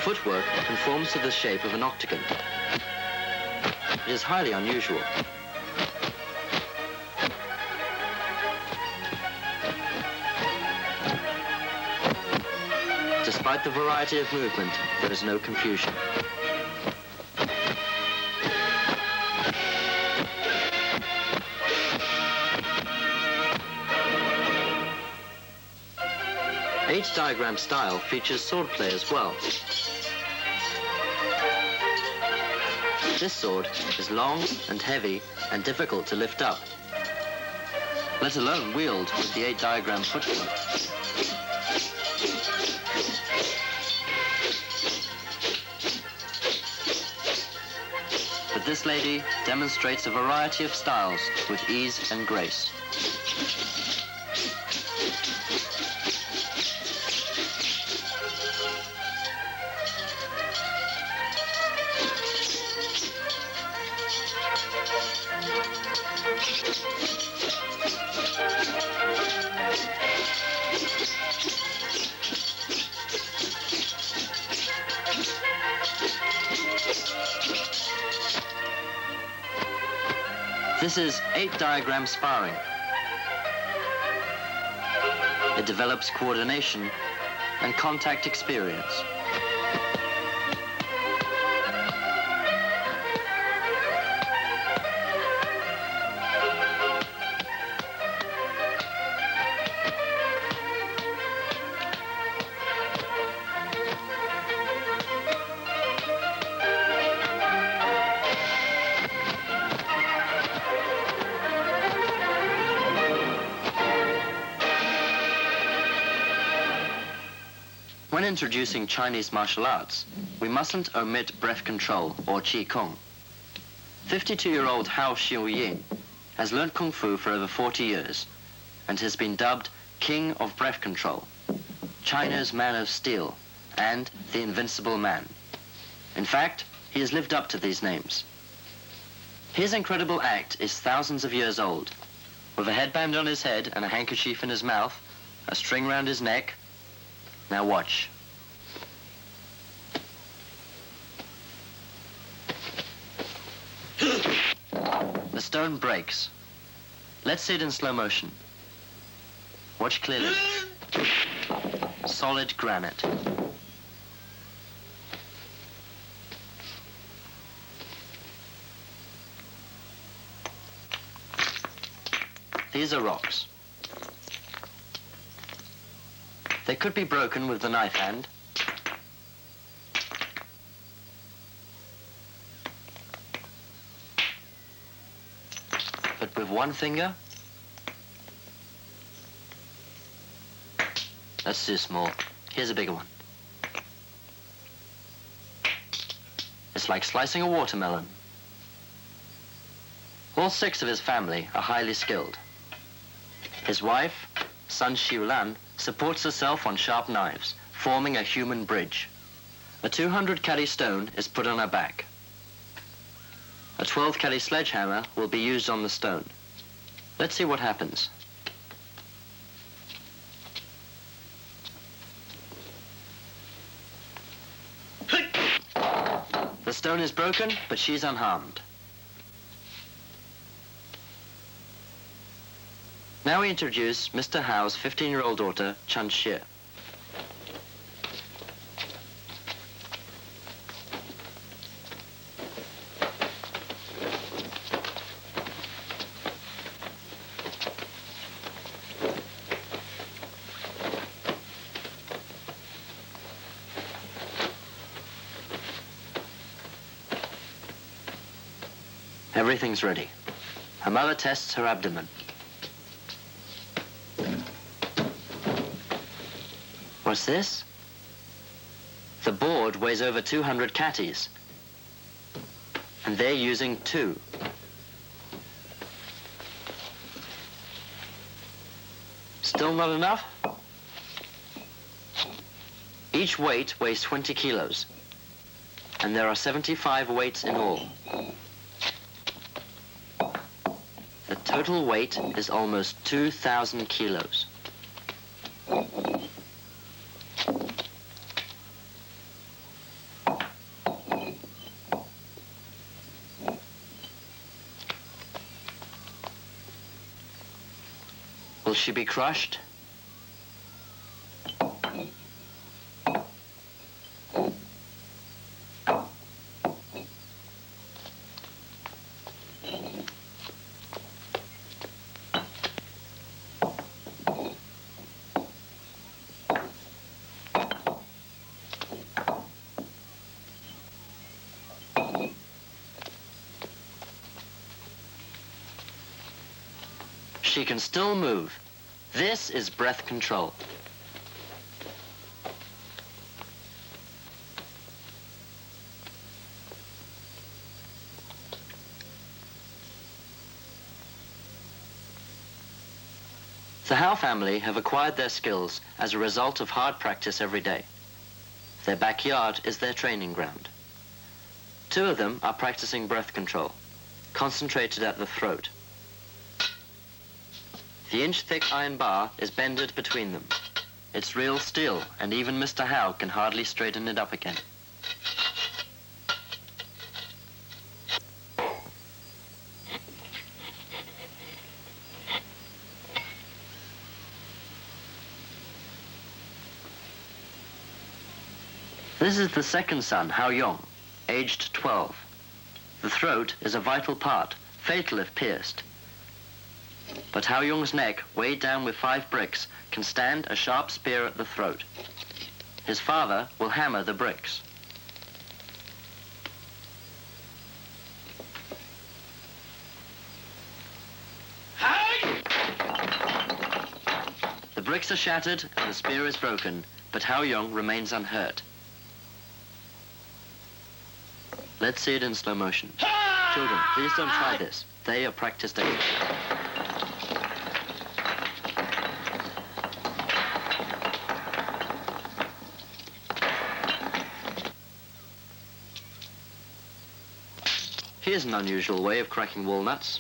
Footwork conforms to the shape of an octagon. It is highly unusual. Despite the variety of movement, there is no confusion. Eight-diagram style features swordplay as well. This sword is long and heavy and difficult to lift up, let alone wield with the 8-diagram footwork. But this lady demonstrates a variety of styles with ease and grace. This is 8-diagram sparring. It develops coordination and contact experience. When introducing Chinese martial arts, we mustn't omit breath control, or Qi Kung. 52-year-old Hao Xiuying has learnt Kung Fu for over 40 years and has been dubbed King of Breath Control, China's Man of Steel, and the Invincible Man. In fact, he has lived up to these names. His incredible act is thousands of years old. With a headband on his head and a handkerchief in his mouth, a string round his neck. Now watch. The stone breaks. Let's see it in slow motion. Watch clearly. Solid granite. These are rocks. They could be broken with the knife hand. But with one finger, that's too small. Here's a bigger one. It's It's like slicing a watermelon. All 6 of his family are highly skilled. His wife, Sun Xiulan, supports herself on sharp knives, forming a human bridge. A 200 stone is put on her back. A 12 sledgehammer will be used on the stone. Let's see what happens. The stone is broken, but she's unharmed. Now we introduce Mr. Hao's 15-year-old daughter, Chun Xie. Everything's ready. Her mother tests her abdomen. What's this? The board weighs over 200 catties. And they're using 2. Still not enough? Each weight weighs 20 kilos. And there are 75 weights in all. The total weight is almost 2,000 kilos. Will she be crushed? She can still move. This is breath control. The Hao family have acquired their skills as a result of hard practice every day. Their backyard is their training ground. 2 of them are practicing breath control, concentrated at the throat. The inch-thick iron bar is bended between them. It's real steel, and even Mr. Hao can hardly straighten it up again. This is the second son, Hao Yong, aged 12. The throat is a vital part, fatal if pierced. But Hao Yong's neck, weighed down with 5 bricks, can stand a sharp spear at the throat. His father will hammer the bricks. The bricks are shattered and the spear is broken, but Hao Yong remains unhurt. Let's see it in slow motion. Children, please don't try this. They are practiced age. Here's an unusual way of cracking walnuts.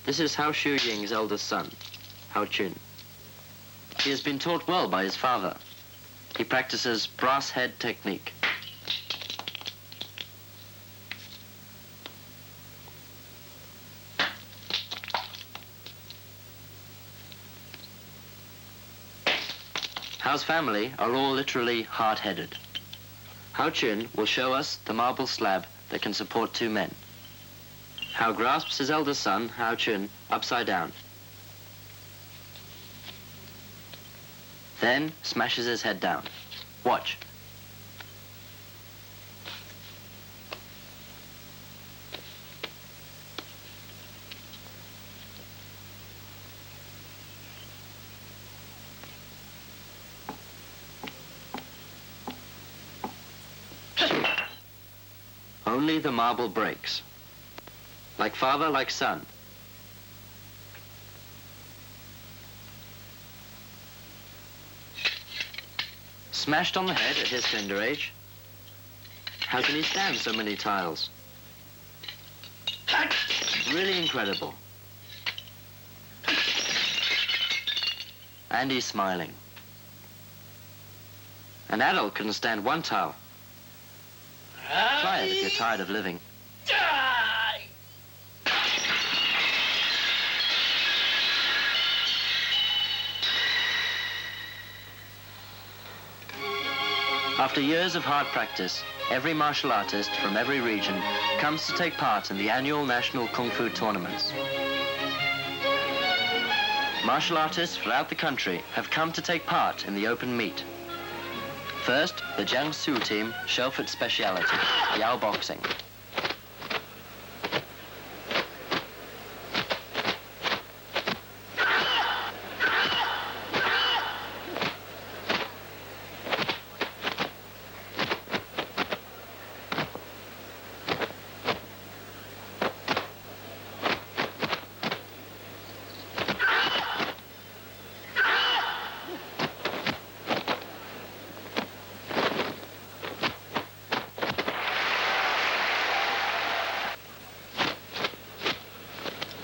This is Hao Shu Ying's eldest son, Hao Chun. He has been taught well by his father. He practices brass head technique. Hao's family are all literally hard-headed. Hao Chun will show us the marble slab that can support 2 men. Hao grasps his eldest son, Hao Chun, upside down. Then smashes his head down. Watch. Only the marble breaks. Like father, like son. Smashed on the head at his tender age. How can he stand so many tiles? Really incredible. And he's smiling. An adult couldn't stand one tile. Try it if you're tired of living. After years of hard practice, every martial artist from every region comes to take part in the annual national Kung-fu tournaments. Martial artists throughout the country have come to take part in the open meet. First, the Jiangsu team show its speciality, Yao Boxing.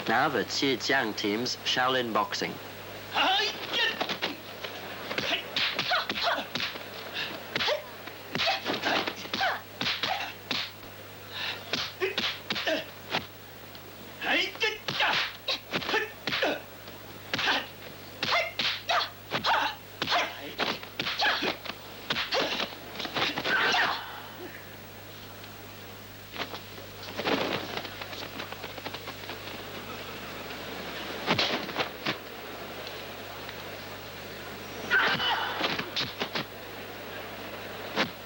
Now the Zhejiang team's Shaolin Boxing.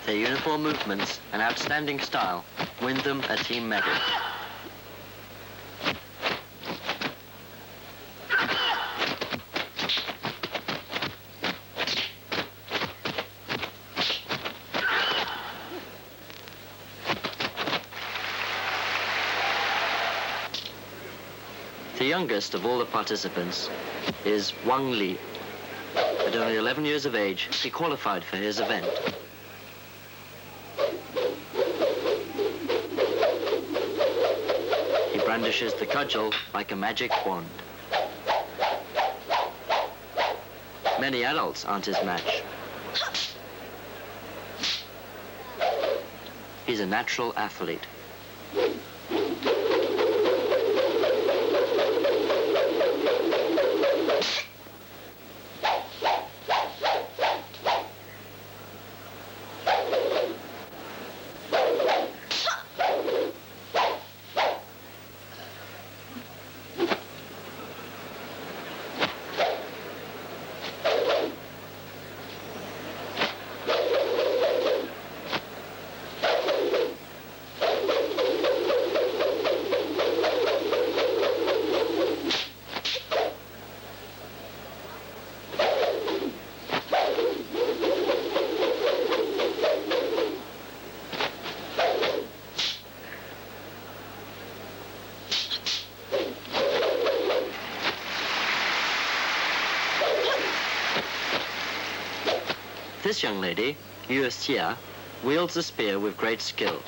Their uniform movements and outstanding style win them a team medal. The youngest of all the participants is Wang Li. At only 11 years of age, he qualified for his event. He brandishes the cudgel like a magic wand. Many adults aren't his match. He's a natural athlete. This young lady, Yu Xia, wields the spear with great skill.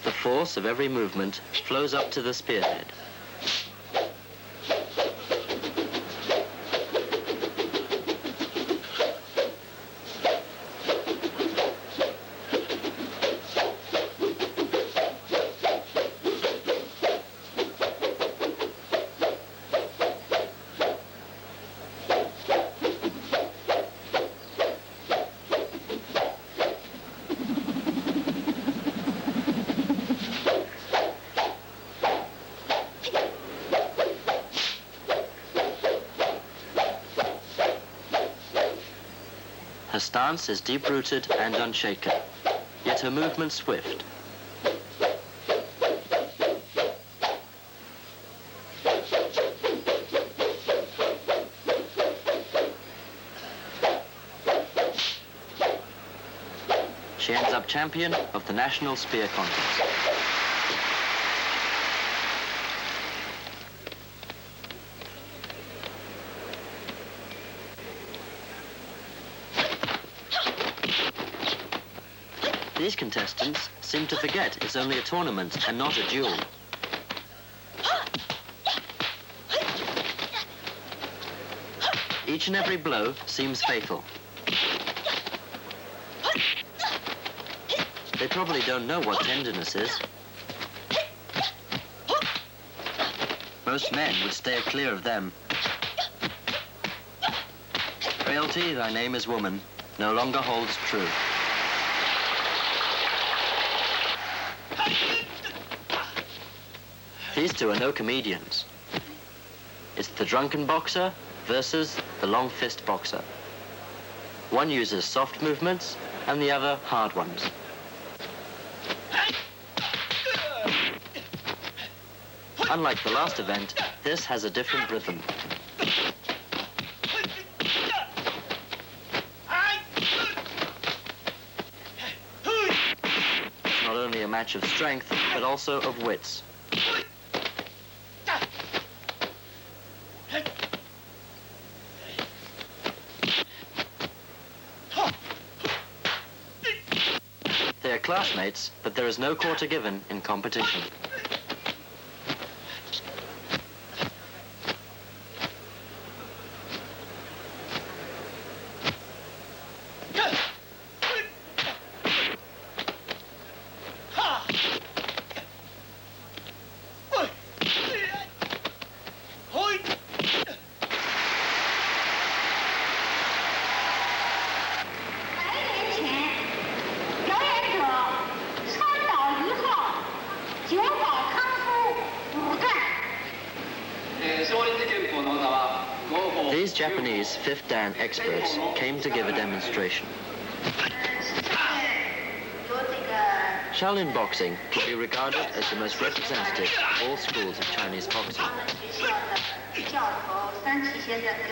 The force of every movement flows up to the spearhead. Her stance is deep-rooted and unshaken, yet her movement swift. she ends up champion of the national spear contest. These contestants seem to forget it's only a tournament and not a duel. Each and every blow seems fatal. They probably don't know what tenderness is. Most men would stay clear of them. Frailty, thy name is woman, no longer holds true. These two are no comedians. It's the drunken boxer versus the long fist boxer. One uses soft movements and the other hard ones. Unlike the last event, this has a different rhythm. It's not only a match of strength, but also of wits. They are classmates, but there is no quarter given in competition. These Japanese fifth dan experts came to give a demonstration. Shaolin Boxing can be regarded as the most representative of all schools of Chinese boxing.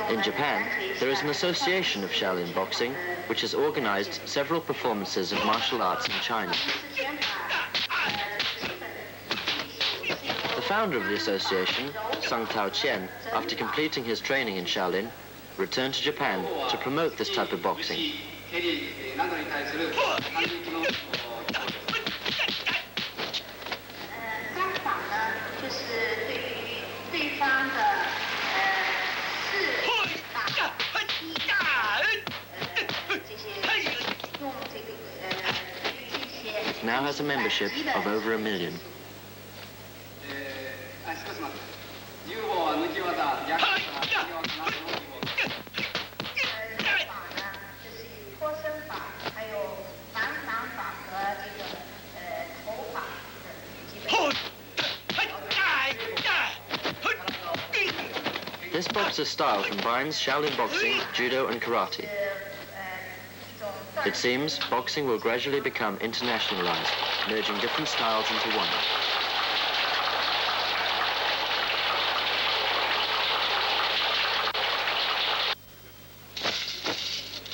In Japan, there is an association of Shaolin Boxing which has organized several performances of martial arts in China. The founder of the association, Sung Tao Qian, after completing his training in Shaolin, returned to Japan to promote this type of boxing. It now has a membership of over 1 million. This boxer's style combines Shaolin boxing, judo and karate. It seems boxing will gradually become internationalized, merging different styles into one.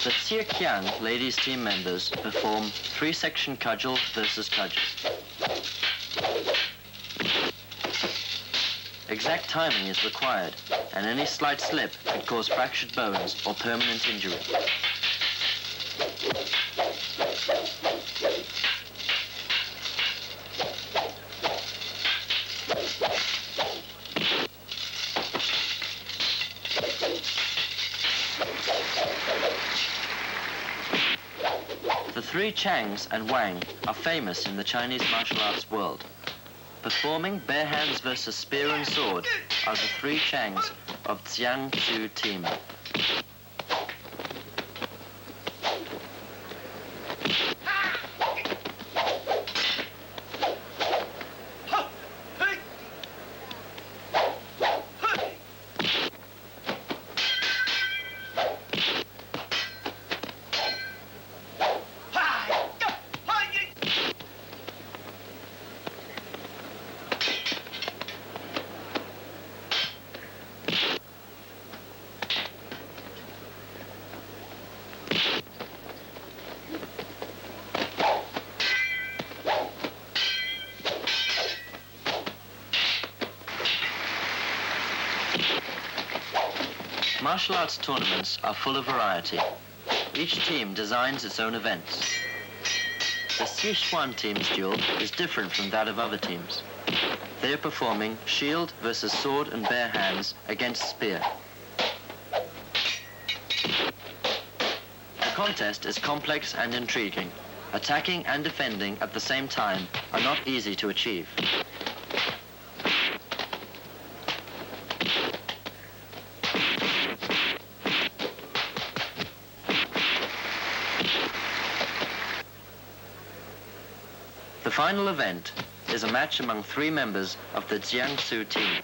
The Zhejiang ladies team members perform 3-section cudgel versus cudgel. Exact timing is required, and any slight slip could cause fractured bones or permanent injury. The three Changs and Wang are famous in the Chinese martial arts world. Performing bare hands versus spear and sword are the three Changs of Jiangsu team. Martial arts tournaments are full of variety. Each team designs its own events. The Sichuan team's duel is different from that of other teams. They are performing shield versus sword and bare hands against spear. The contest is complex and intriguing. Attacking and defending at the same time are not easy to achieve. The final event is a match among 3 members of the Jiangsu team.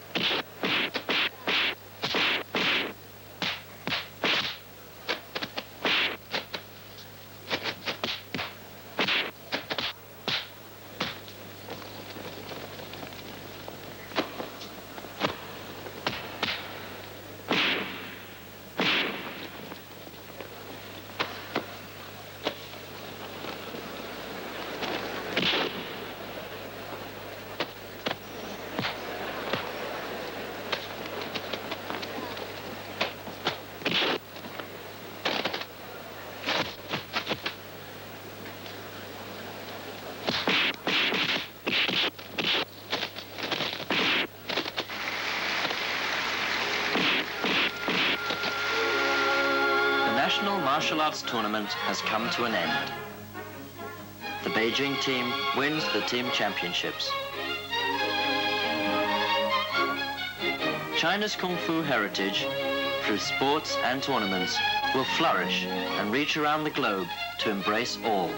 The National Martial Arts Tournament has come to an end. The Beijing team wins the team championships. China's Kung Fu heritage, through sports and tournaments, will flourish and reach around the globe to embrace all.